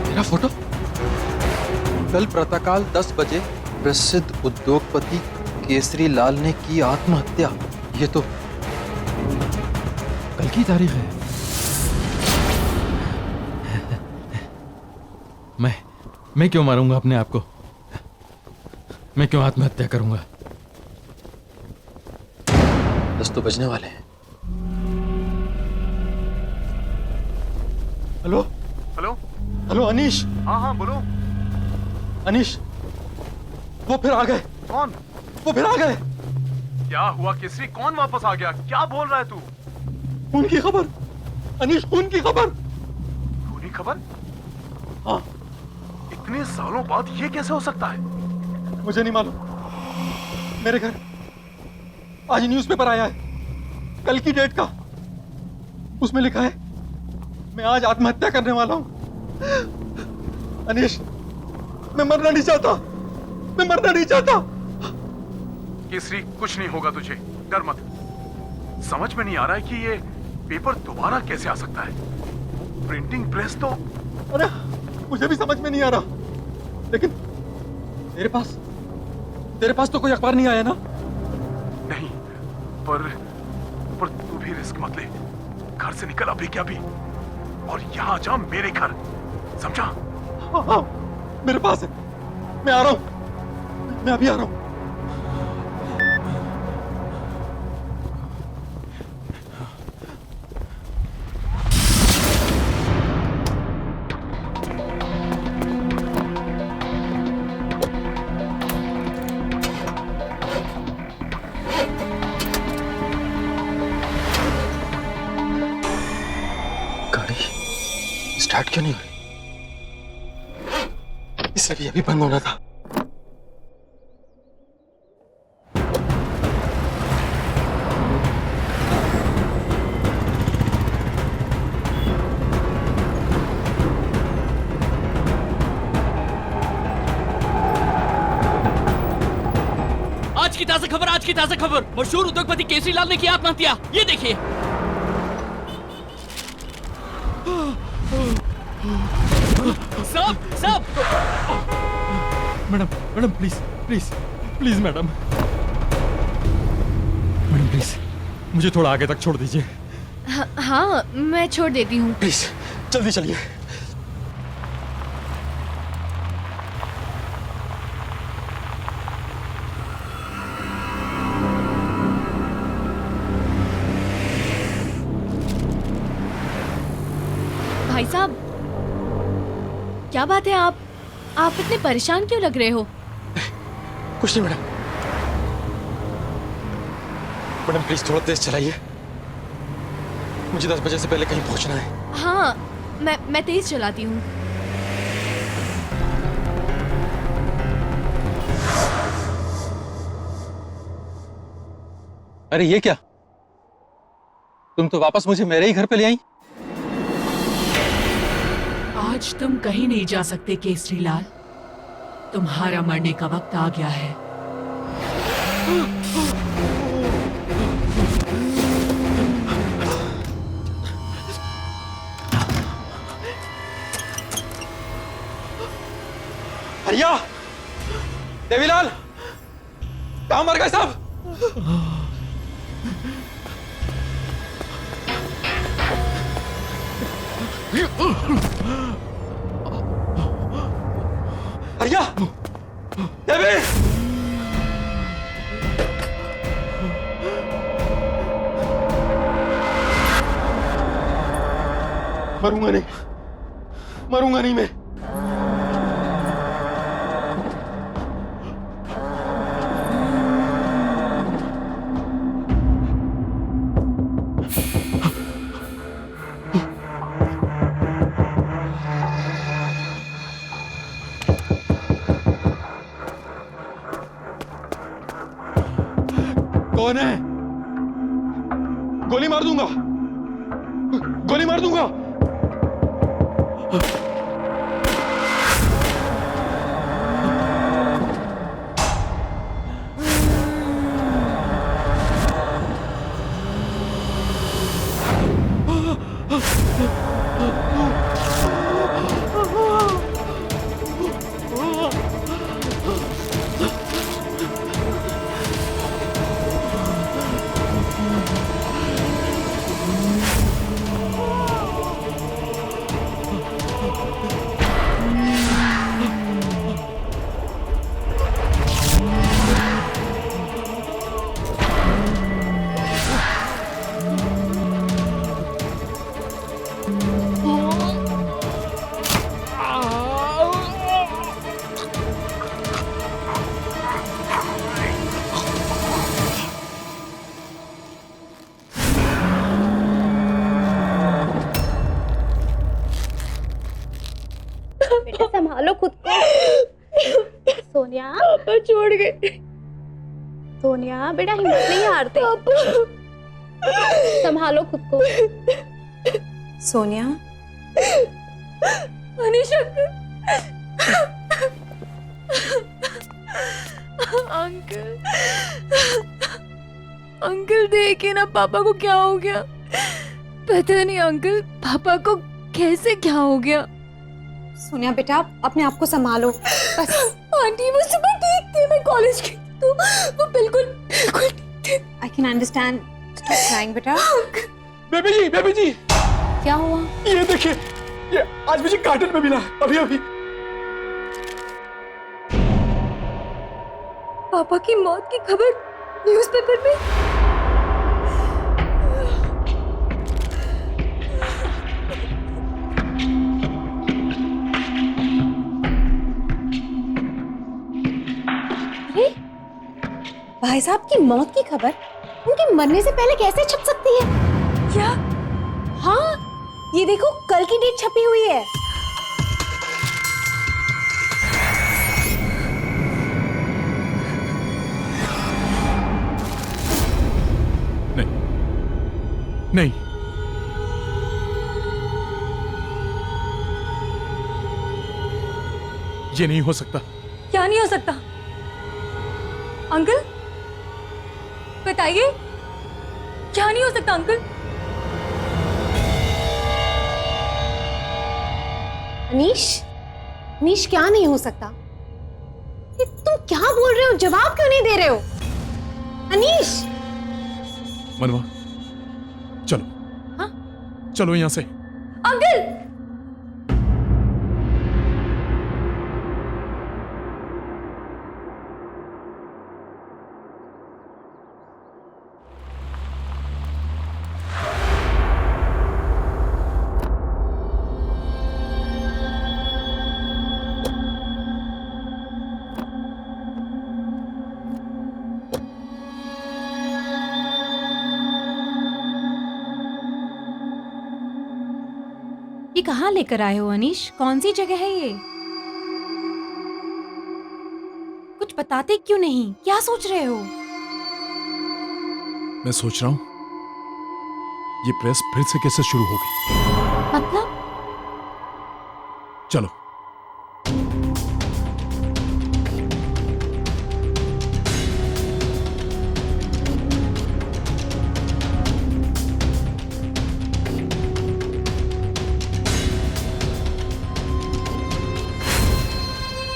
मेरा फोटो? कल प्रातःकाल 10 बजे प्रसिद्ध उद्योगपति केसरी लाल ने की आत्महत्या। ये तो कल की तारीख है। मैं क्यों मारूंगा अपने आप को? मैं क्यों आत्महत्या करूंगा? 10 तो बजने वाले हैं। Hello hello hello Anish. हाँ हाँ बोलो। अनीश, वो फिर आ गए। कौन? वो फिर आ गए। क्या हुआ केसरी? कौन वापस आ गया? क्या बोल रहा है तू? खून की खबर अनीश, खून की खबर। खूनी खबर? हाँ। इतने सालों बाद ये कैसे हो सकता है? मुझे नहीं मालूम। मेरे घर आज न्यूज़पेपर आया है, कल की डेट का। उसमें लिखा है मैं आज आत्महत्या करने वाला हूं। अनीश, मैं मरना नहीं चाहता, मैं मरना नहीं चाहता। केसरी कुछ नहीं होगा तुझे, डर मत। समझ में नहीं आ रहा है कि ये पेपर दोबारा कैसे आ सकता है। प्रिंटिंग प्रेस तो... अरे मुझे भी समझ में नहीं आ रहा, लेकिन तेरे पास तो कोई अखबार नहीं आया ना? नहीं, पर तू भी रिस्क मत ले। घर से निकल अभी क्या भी, और यहाँ जा मेरे घर, समझा? हाँ, मेरे पास है। मैं आ रहा हूं, मैं अभी आ रहा हूं। स्टार्ट क्यों नहीं हुई? इसे भी अभी बंद होना था। आज की ताजा खबर, आज की ताजा खबर। मशहूर उद्योगपति केसरी लाल ने की आत्महत्या। ये देखिए। साहब madam please please please madam please मुझे थोड़ा आगे तक छोड़ दीजिए। हाँ, मैं छोड़ देती हूँ। प्लीज जल्दी चलिए। भाई साहब, क्या बात है? आप इतने परेशान क्यों लग रहे हो? कुछ नहीं मैडम प्लीज थोड़ा तेज चलाइए। मुझे 10 बजे से पहले कहीं पहुंचना है। हाँ, मैं तेज चलाती हूँ। अरे ये क्या, तुम तो वापस मुझे मेरे ही घर पे ले आई। आज तुम कहीं नहीं जा सकते केसरी लाल, तुम्हारा मरने का वक्त आ गया है। भैया, देवीलाल, कहाँ मर गए साहब? भैया, देवी, मरूंगा नहीं मैं। कौन है? गोली मार दूंगा, गोली मार दूंगा। पापा छोड़ गए। सोनिया बेटा हिम्मत नहीं हारते। संभालो खुद को। सोनिया अनीश अंकल अंकल देखिए ना पापा को क्या हो गया। पता नहीं अंकल पापा को कैसे क्या हो गया। सोनिया बेटा अपने आप को संभालो बस। आंटी वो सुबह ठीक थे, मैं कॉलेज गई तो वो बिल्कुल बिल्कुल ठीक थे। I can understand. Stop crying बेटा। बेबी जी क्या हुआ? ये देखिए, ये आज मुझे कार्टन में मिला अभी अभी। पापा की मौत की खबर न्यूज़पेपर में। अरे भाई साहब की मौत की खबर उनके मरने से पहले कैसे छप सकती है? क्या? हाँ ये देखो कल की डेट छपी हुई है। नहीं, ये नहीं हो सकता। क्या नहीं हो सकता? अंकल बताइए क्या नहीं हो सकता अंकल? अनीश क्या नहीं हो सकता? ये तुम क्या बोल रहे हो? जवाब क्यों नहीं दे रहे हो? अनीश मनवा चलो। हाँ? चलो यहां से। अंकल ये कहाँ लेकर आए हो अनीश? कौन सी जगह है ये? कुछ बताते क्यों नहीं? क्या सोच रहे हो? मैं सोच रहा हूं ये प्रेस फिर से कैसे शुरू होगी। मतलब? चलो।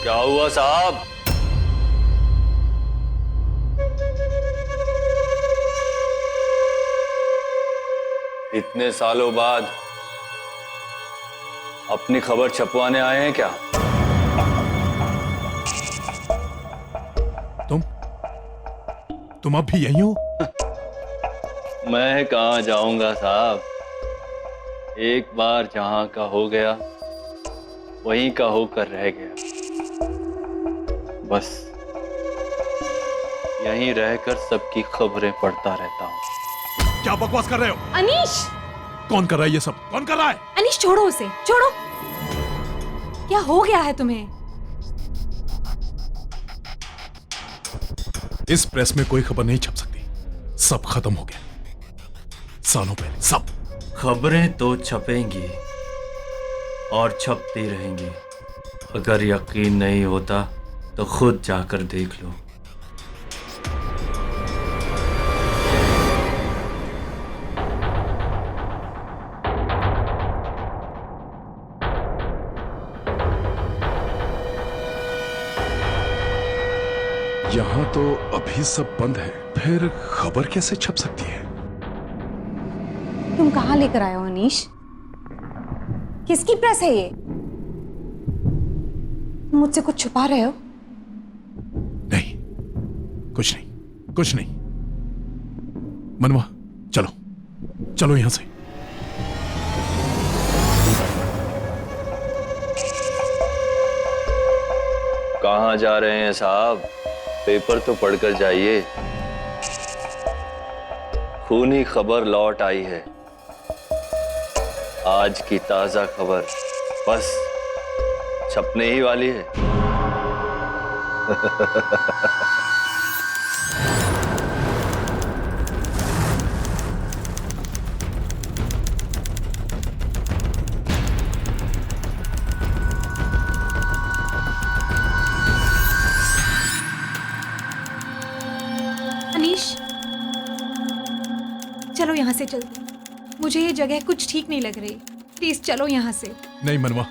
क्या हुआ साहब? इतने सालों बाद अपनी खबर छपवाने आए हैं क्या? तुम अब भी यहीं हो? मैं कहां जाऊंगा साहब, एक बार जहां का हो गया वहीं का होकर रह गया। बस यहीं रहकर सबकी खबरें पढ़ता रहता हूं। क्या बकवास कर रहे हो? अनीश कौन कर रहा है ये सब? कौन कर रहा है? अनीश छोड़ो उसे, छोड़ो। क्या हो गया है तुम्हें? इस प्रेस में कोई खबर नहीं छप सकती, सब खत्म हो गया सालों पहले सब। खबरें तो छपेंगी और छपती रहेंगी। अगर यकीन नहीं होता तो खुद जाकर देख लो। यहाँ तो अभी सब बंद है, फिर खबर कैसे छप सकती है? तुम कहाँ लेकर आए हो अनीश? किसकी प्रेस है ये? मुझसे कुछ छुपा रहे हो? कुछ नहीं। मनवा चलो, चलो यहां से। कहाँ जा रहे हैं साहब? पेपर तो पढ़कर जाइए। खूनी खबर लौट आई है, आज की ताजा खबर बस छपने ही वाली है। अनीश, चलो यहाँ से चलते। मुझे ये जगह कुछ ठीक नहीं लग रही। प्लीज चलो यहाँ से। नहीं मनवा,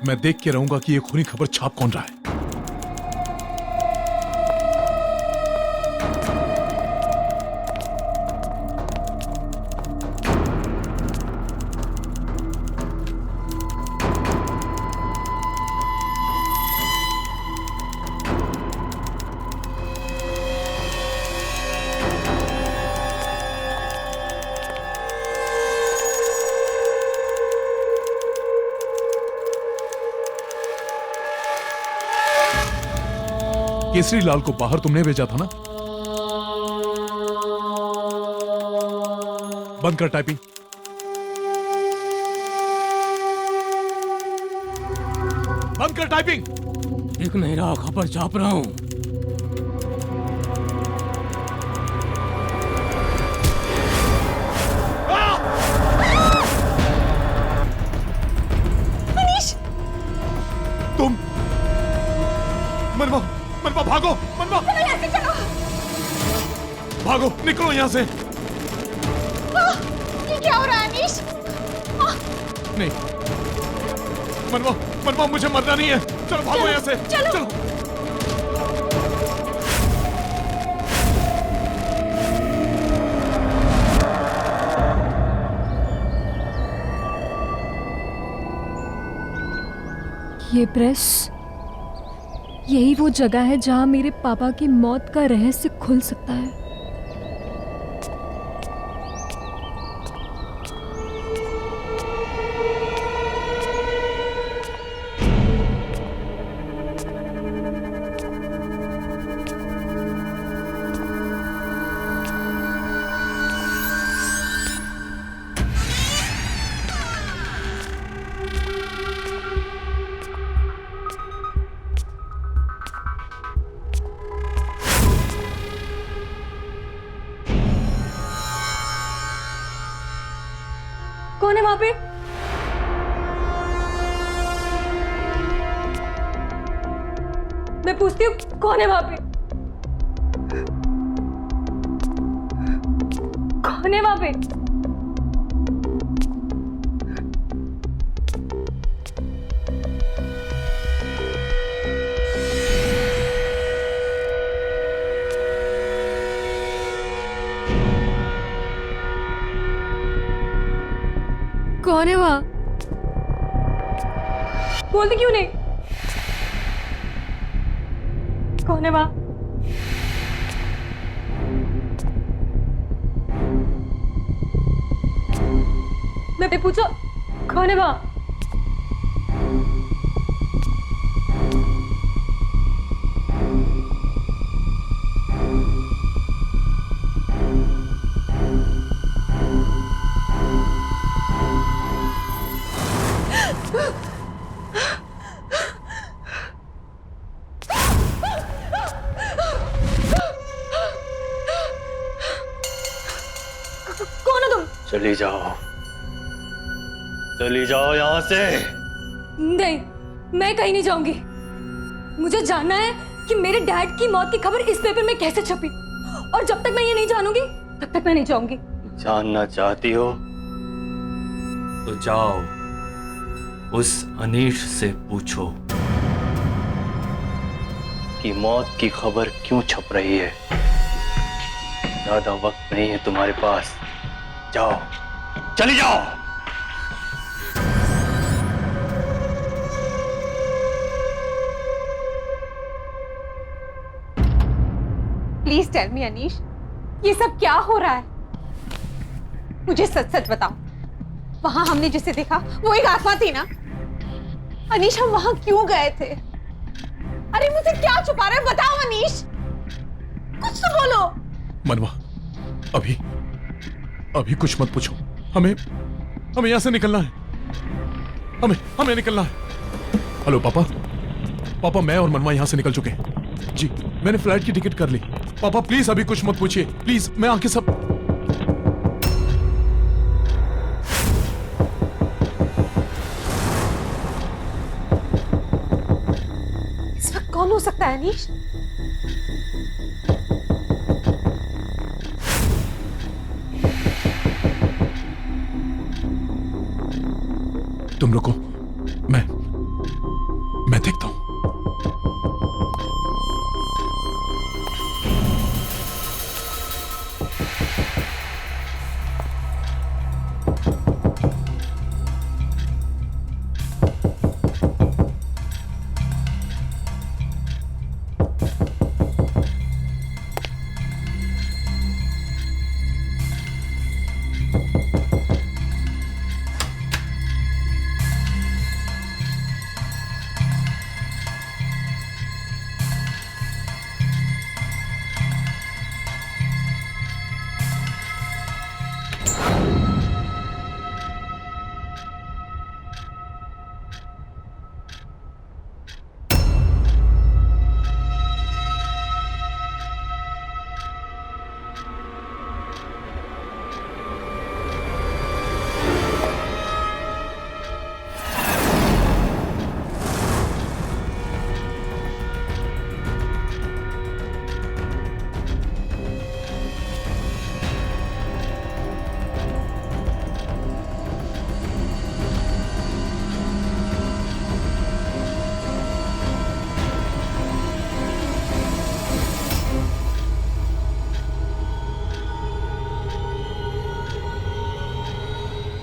मैं देख के रहूंगा कि ये खूनी खबर छाप कौन रहा है। केसरी लाल को बाहर तुमने भेजा था ना? बंद कर टाइपिंग। बंद कर टाइपिंग। दिख नहीं रहा, खबर छाप रहा हूं। अनीश, तुम मनवा, मनवा भागो, मनवा चलो यहाँ से, चलो। भागो, निकलो यहाँ से। ये क्या हो रहा है अनीश? नहीं मनवा, मनवा मुझे मरना नहीं है। चलो भागो यहाँ से। चलो। ये प्रेस, यही वो जगह है जहां मेरे पापा की मौत का रहस्य खुल सकता है। कौन है वहां पे? मैं पूछती हूँ, कौन है वहां पे? कौन है वहां पे? कौन है वहां? बोलते क्यों नहीं? कौन है वहां? मैं पूछा, कौन है वहां? कौन हो तुम? चली जाओ, चली जाओ यहाँ से। नहीं, मैं कहीं नहीं जाऊंगी। मुझे जानना है कि मेरे डैड की मौत की खबर इस पेपर में कैसे छपी, और जब तक मैं ये नहीं जानूंगी तब तक मैं नहीं जाऊंगी। जानना चाहती हो तो जाओ, उस अनीश से पूछो कि मौत की खबर क्यों छप रही है। ज्यादा वक्त नहीं है तुम्हारे पास, जाओ, चली जाओ। प्लीज टेल मी अनीश, ये सब क्या हो रहा है? मुझे सच सच बताओ, वहां हमने जिसे देखा वो एक आत्मा थी ना? अनीश, हम वहां क्यों गए थे? अरे मुझे क्या छुपा रहे हो? बताओ अनीश, कुछ तो बोलो। मनवा, अभी कुछ मत पूछो। हमें यहाँ से निकलना है। हमें निकलना है। हेलो पापा, पापा मैं और मनवा यहाँ से निकल चुके हैं। जी मैंने फ्लाइट की टिकट कर ली। पापा प्लीज अभी कुछ मत पूछिए प्लीज, मैं आके सब। इस वक्त कौन हो सकता है अनीश? तुम लोग को मैं देखता हूं।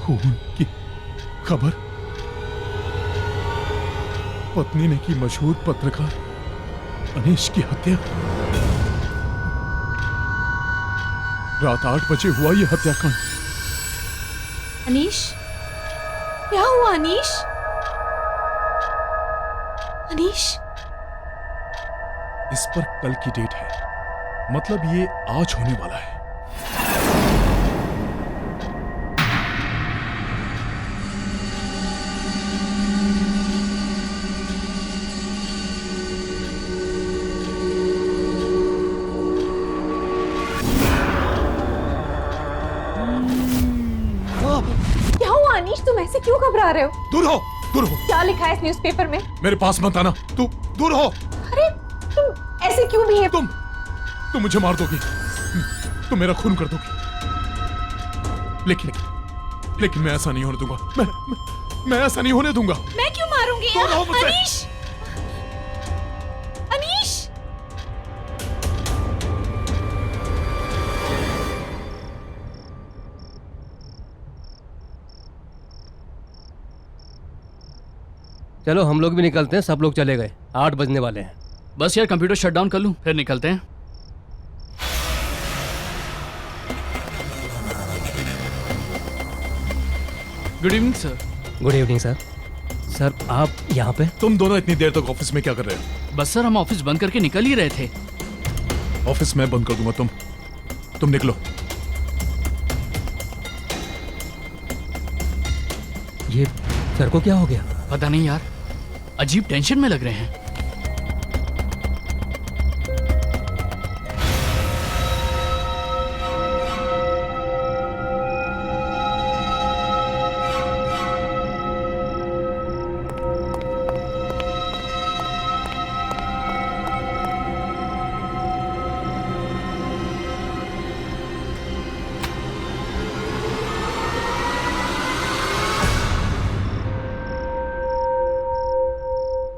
खून की खबर, पत्नी ने की मशहूर पत्रकार अनीश की हत्या। रात 8 बजे हुआ यह हत्याकांड। अनीश, क्या हुआ अनीश? अनीश, इस पर कल की डेट है, मतलब ये आज होने वाला है। क्या हुआ अनीश, तुम ऐसे क्यों घबरा रहे हो? दूर हो, दूर हो। क्या लिखा है इस न्यूज़पेपर में? मेरे पास मत आना, तू दूर हो। अरे तुम ऐसे क्यों भी? तुम मुझे मार दोगी, तुम मेरा खून कर दोगी, लेकिन मैं ऐसा नहीं होने दूंगा। मैं ऐसा नहीं होने दूंगा। मैं क्यों मारूंगी? दूर हो मुझसे। अनीश, अनीश, चलो हम लोग भी निकलते हैं, सब लोग चले गए, 8 बजने वाले हैं। बस यार कंप्यूटर शट डाउन कर लूं फिर निकलते हैं। Good evening sir. Good evening sir. Sir आप यहाँ पे? तुम दोनों इतनी देर तक ऑफिस में क्या कर रहे हो? बस सर हम ऑफिस बंद करके निकल ही रहे थे। ऑफिस में बंद कर दूंगा, तुम निकलो। ये सर को क्या हो गया? पता नहीं यार, अजीब टेंशन में लग रहे हैं।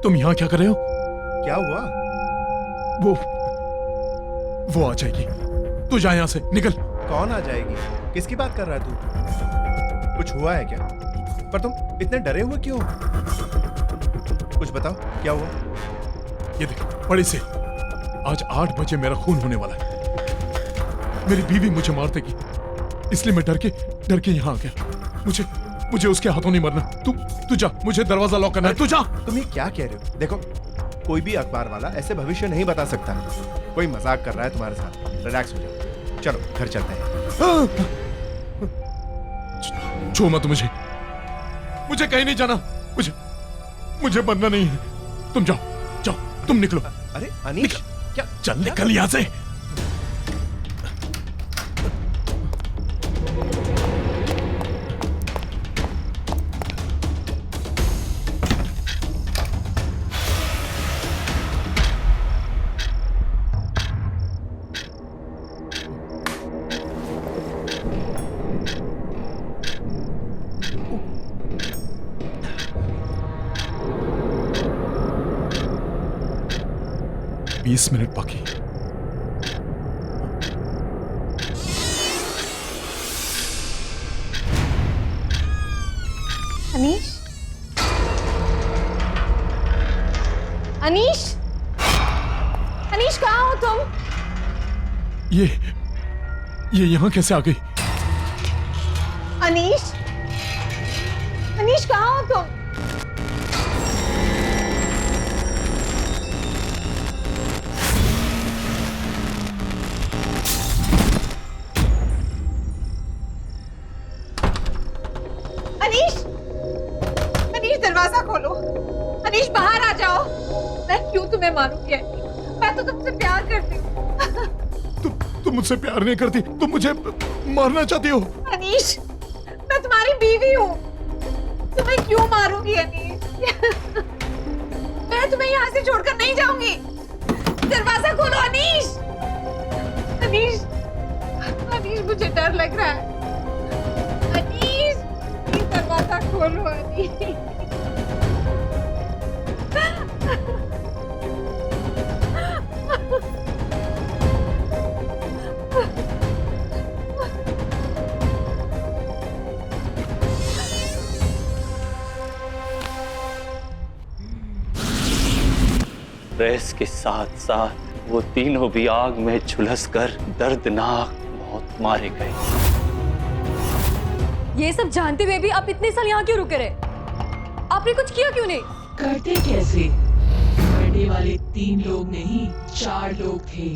तुम यहाँ क्या कर रहे हो? क्या हुआ? वो आ जाएगी, तू जा यहाँ से, निकल। कौन आ जाएगी? किसकी बात कर रहा है तू? कुछ हुआ है क्या? पर तुम इतने डरे हुए क्यों? कुछ बताओ, क्या हुआ? ये देख, बड़ी से आज 8 बजे मेरा खून होने वाला है। मेरी बीवी मुझे मार देगी, इसलिए मैं डर के यहाँ आ गया। मुझे उसके हाथों नहीं मरना। तू जा, मुझे दरवाजा लॉक करना है, तू जा। तुम ये क्या कह रहे हो? देखो, कोई भी अखबार वाला ऐसे भविष्य नहीं बता सकता। कोई मजाक कर रहा है तुम्हारे साथ। रिलैक्स हो जाओ, चलो घर चलते हैं। छू मत मुझे कहीं नहीं जाना। मुझे मरना नहीं है। तुम जाओ। तुम निकलो। अरे अनीश क्या? चल निकल यहाँ से। बीस मिनट बाकी। अनीश, अनीश, अनीश कहाँ हो तुम? ये यहाँ कैसे आ गई? अनीश, अनीश कहाँ हो तुम? अनीश, अनीश दरवाजा खोलो। अनीश बाहर आ जाओ। मैं क्यों तुम्हें मारूंगी अनीश? मैं तो तुमसे प्यार करती हूँ। तुम मुझसे प्यार नहीं करती, तुम मुझे मारना चाहती हो। अनीश, मैं तुम्हारी बीवी हूँ। तुम्हें क्यों मारूंगी अनीश? मैं तुम्हें यहाँ से छोड़कर नहीं जाऊंगी। दरवाजा खोलो अनीश। अनीश, अनीश मुझे डर लग रहा है। अनीश, दरवाजा खोलो अनीश। प्रेस के साथ साथ वो तीनों भी आग में झुलसकर दर्दनाक मौत मारे गए। ये सब जानते हुए भी आप इतने साल यहाँ क्यों रुके रहे? आपने कुछ किया क्यों नहीं? करते कैसे? मरने वाले 3 लोग नहीं 4 लोग थे।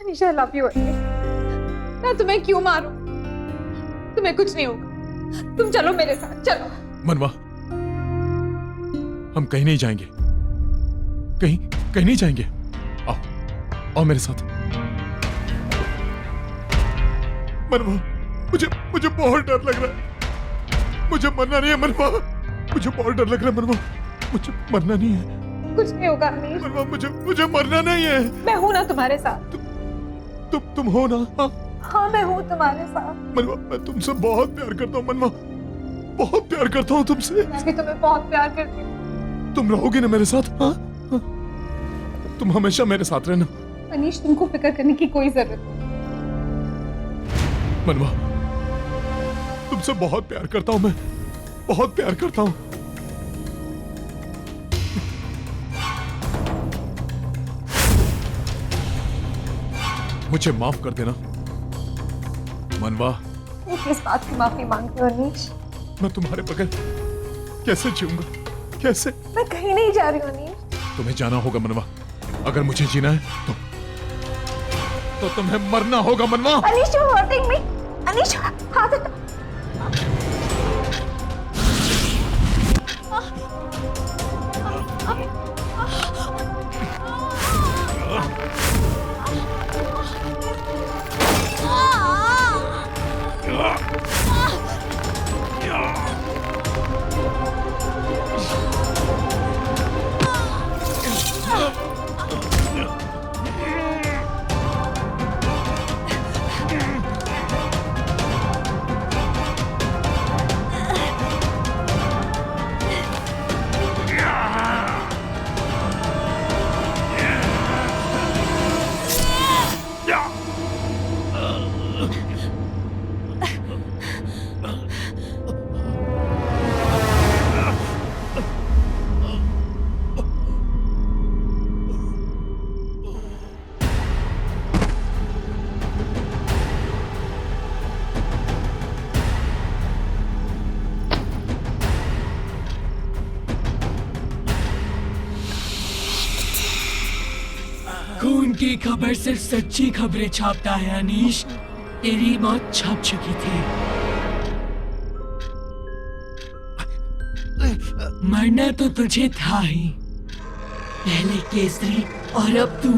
Anish, I love you Anish. मैं तुम्हें क्यों मारूं? तुम्हें कुछ नहीं होगा। तुम चलो मेरे साथ, चलो। मनवा, हम कहीं नहीं जाएंगे, कहीं नहीं जाएंगे। आओ मेरे साथ। मनवा, मुझे बहुत डर लग रहा है। मुझे मरना नहीं है मनवा। मुझे बहुत डर लग रहा है मनवा। मुझे मरना नहीं है। कुछ नहीं होगा अनीश। मनवा, मुझे मरना नहीं है। मैं हूं ना तुम्हारे साथ। तुम हो ना? हाँ, मैं हूं तुम्हारे साथ। मनवा, मैं तुमसे बहुत प्यार करता हूँ मनवा, बहुत प्यार करता हूँ तुमसे। मैं भी तुम्हें बहुत प्यार करती हूँ। तुम रहोगी ना मेरे साथ? हाँ? तुम हमेशा मेरे साथ रहना। अनीश, तुमको फिक्र करने की कोई जरूरत नहीं। मनवा, तुमसे बहुत प्यार करता हूँ मैं, बहुत प्यार करता हूँ। मुझे माफ कर देना मनवा। मैं किस बात की माफी मांगती हूँ अनीश? मैं तुम्हारे बगैर कैसे जीऊंगा? कैसे? मैं कहीं नहीं जा रही हूँ अनीश। तुम्हें जाना होगा मनवा। अगर मुझे जीना है तो तुम्हें मरना होगा मनवा। Anish, you're hurting me। Anish, हाथ हटा। खून की खबर सिर्फ सच्ची खबरें छापता है अनीश। तेरी मौत छप चुकी थी। मरना तो तुझे था ही, पहले केसरी और अब तू,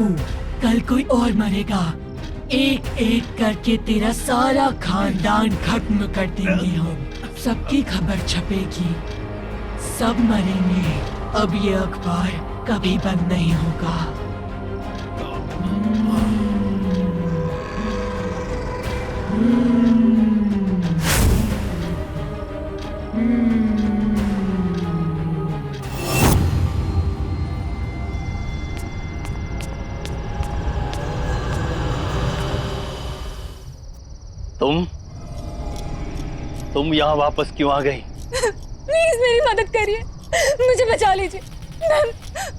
कल कोई और मरेगा। एक एक करके तेरा सारा खानदान खत्म कर देंगे हम। सबकी खबर छपेगी, सब मरेंगे। अब ये अखबार कभी बंद नहीं होगा। तुम यहाँ वापस क्यों आ गई? प्लीज मेरी मदद करिए, मुझे बचा लीजिए।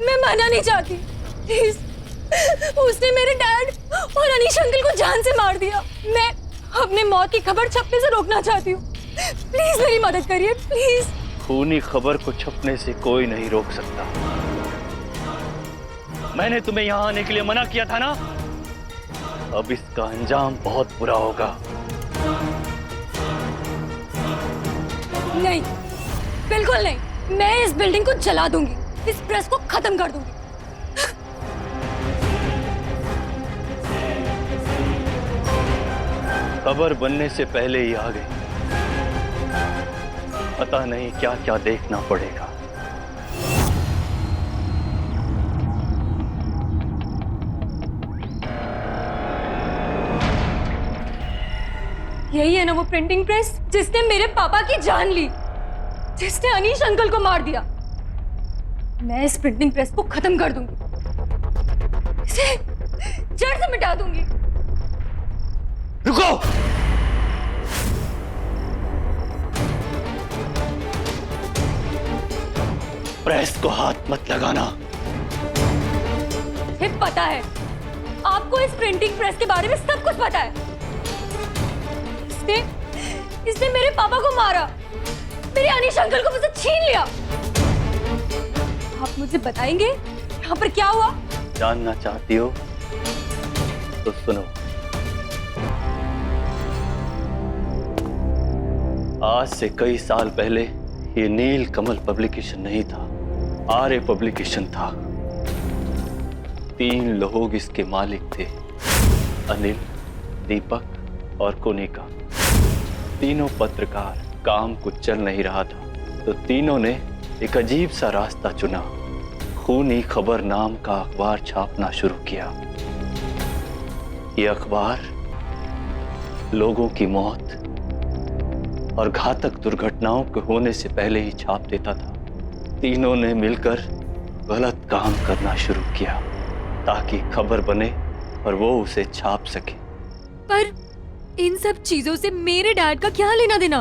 मैं मरना नहीं चाहती, प्लीज। उसने मेरे डैड और अनीश अंकल को जान से मार दिया। मैं अपने मौत की खबर छपने से रोकना चाहती हूँ। प्लीज मेरी मदद करिए, प्लीज। खूनी खबर को छपने से कोई नहीं रोक सकता। मैंने तुम्हें यहाँ आने के लिए मना किया था ना? अब इसका अंजाम बहुत बुरा होगा। नहीं, बिल्कुल नहीं। मैं इस बिल्डिंग को जला दूंगी, इस प्रेस को खत्म कर दूंगी। खबर बनने से पहले ही आ गई। पता नहीं क्या क्या देखना पड़ेगा। यही है ना वो प्रिंटिंग प्रेस जिसने मेरे पापा की जान ली, जिसने अनीश अंकल को मार दिया। मैं इस प्रिंटिंग प्रेस को खत्म कर दूंगी, इसे जड़ से मिटा दूंगी। रुको! प्रेस को हाथ मत लगाना। मुझे पता है, आपको इस प्रिंटिंग प्रेस के बारे में सब कुछ पता है। इसने मेरे पापा को मारा, मेरे अनीश अंकल को मुझसे छीन लिया। आप मुझे बताएंगे यहाँ पर क्या हुआ? जानना चाहती हो तो सुनो। आज से कई साल पहले ये नील कमल पब्लिकेशन नहीं था, आर्य पब्लिकेशन था। 3 लोग इसके मालिक थे, अनिल, दीपक और कोनिका। तीनों पत्रकार। काम कुछ चल नहीं रहा था तो तीनों ने एक अजीब सा रास्ता चुना। खूनी खबर नाम का अखबार छापना शुरू किया। ये अखबार लोगों की मौत और घातक दुर्घटनाओं के होने से पहले ही छाप देता था। तीनों ने मिलकर गलत काम करना शुरू किया ताकि खबर बने और वो उसे छाप सके। पर इन सब चीजों से मेरे डैड का क्या लेना देना?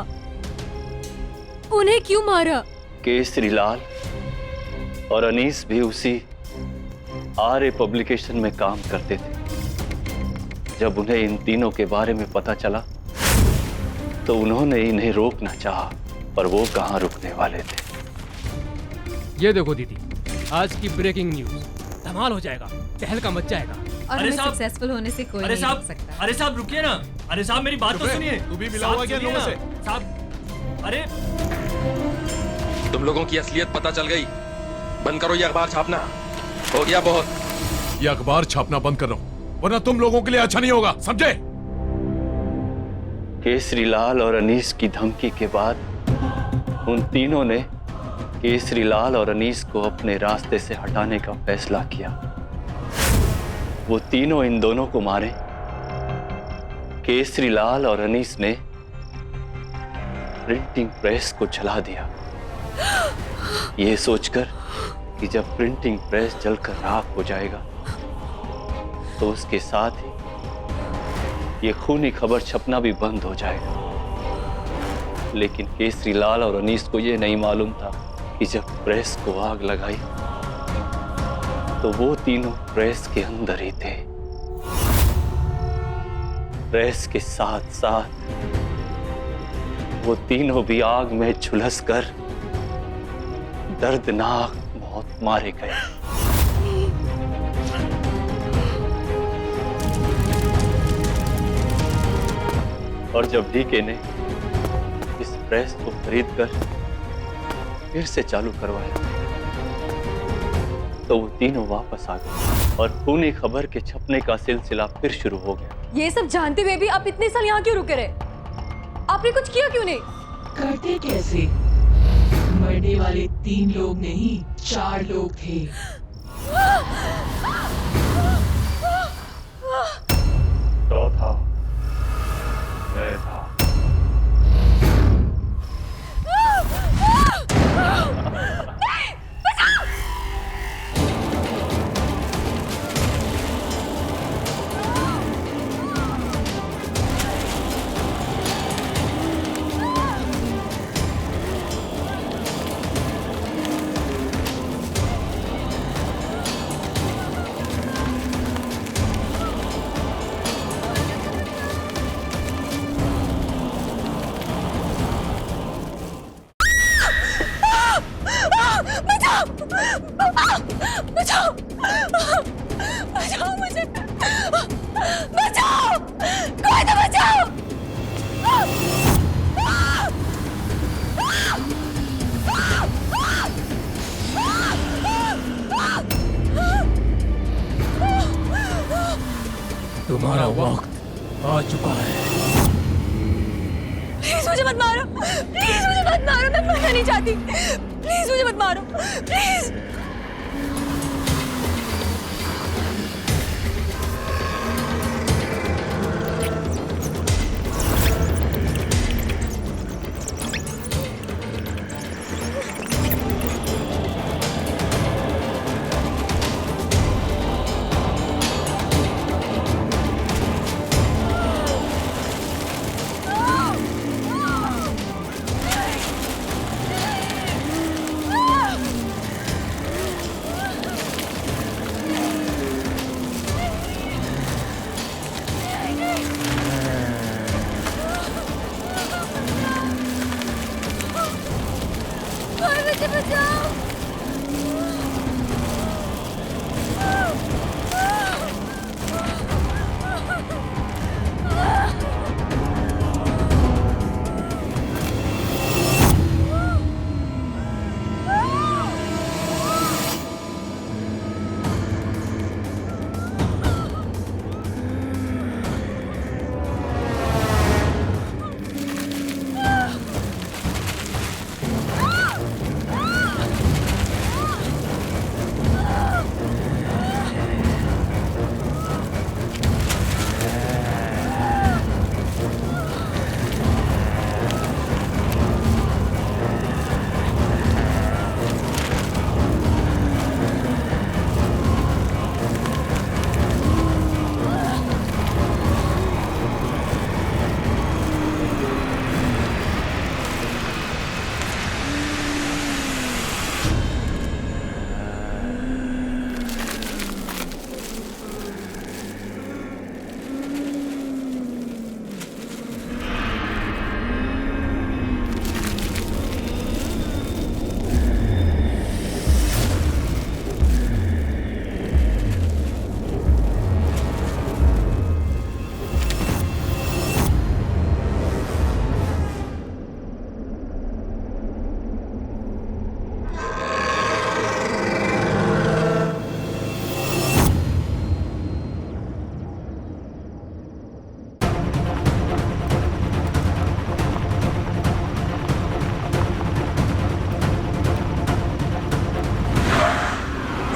उन्हें क्यों मारा? केसरी लाल और अनीस भी उसी आर्य पब्लिकेशन में काम करते थे। जब उन्हें इन तीनों के बारे में पता चला तो उन्होंने इन्हें रोकना चाहा, पर वो कहां रुकने वाले थे। ये देखो दीदी, आज की ब्रेकिंग न्यूज। धमाल हो जाएगा, तहलका मच जाएगा। और हमें सक्सेसफुल होने से कोई नहीं रोक सकता। अरे साहब रुकिए ना। अरे साहब मेरी बात तो सुनिए। तू भी मिला हुआ क्या लोगों से? साहब, अरे तुम लोगों की असलियत पता चल गई। बंद करो ये अखबार छापना, हो गया बहुत। ये अखबार छापना बंद कर रहा हूं, वरना तुम लोगों के लिए अच्छा नहीं होगा, समझे? केसरी लाल और अनीस की धमकी के बाद उन तीनों ने केसरी लाल और अनीस को अपने रास्ते से हटाने का फैसला किया। वो तीनों इन दोनों को मारे। केसरी लाल और अनीस ने प्रिंटिंग प्रेस को जला दिया, ये सोचकर कि जब प्रिंटिंग प्रेस जलकर राख हो जाएगा तो उसके साथ ही ये खूनी खबर छपना भी बंद हो जाएगा। लेकिन केसरी लाल और अनीस को ये नहीं मालूम था कि जब प्रेस को आग लगाई तो वो तीनों प्रेस के अंदर ही थे। प्रेस के साथ साथ वो तीनों भी आग में झुलसकर दर्दनाक मौत मारे गए। और जब डीके ने इस प्रेस को खरीदकर फिर से चालू करवाया तो वो तीनों वापस आ गए और खूनी खबर के छपने का सिलसिला फिर शुरू हो गया। ये सब जानते हुए भी आप इतने साल यहाँ क्यों रुके रहे? आपने कुछ किया क्यों नहीं? करते कैसे? मरने वाले 3 लोग नहीं 4 लोग थे। चौथा मैं था। बचाओ! बचाओ मुझे! बचाओ! कोई तो बचाओ! तुम्हारा वक्त आ चुका है। प्लीज मुझे मत मारो! प्लीज मुझे मत मारो! मैं मरना नहीं चाहती! प्लीज मुझे मत मारो! प्लीज!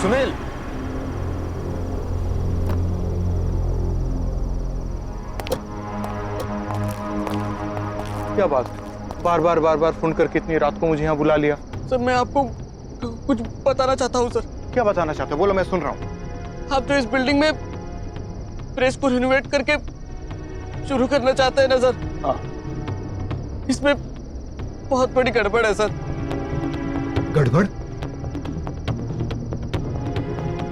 सुनील, क्या बात? बार बार फोन करके इतनी रात को मुझे यहाँ बुला लिया। सर मैं आपको कुछ बताना चाहता हूँ सर। क्या बताना चाहते हो? बोलो, मैं सुन रहा हूँ। आप जो इस बिल्डिंग में प्रेस को रिनोवेट करके शुरू करना चाहते हैं ना सर, इसमें बहुत बड़ी गड़बड़ है सर। गड़बड़?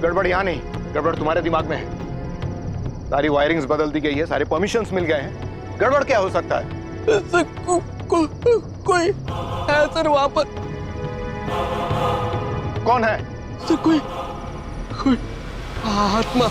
गड़बड़ यहाँ नहीं, गड़बड़ तुम्हारे दिमाग में है। सारी वायरिंग्स बदल दी गई है, सारे परमिशंस मिल गए हैं। गड़बड़ क्या हो सकता है? सर, कोई है सर वहां पर। कौन है? सर कोई आत्मा।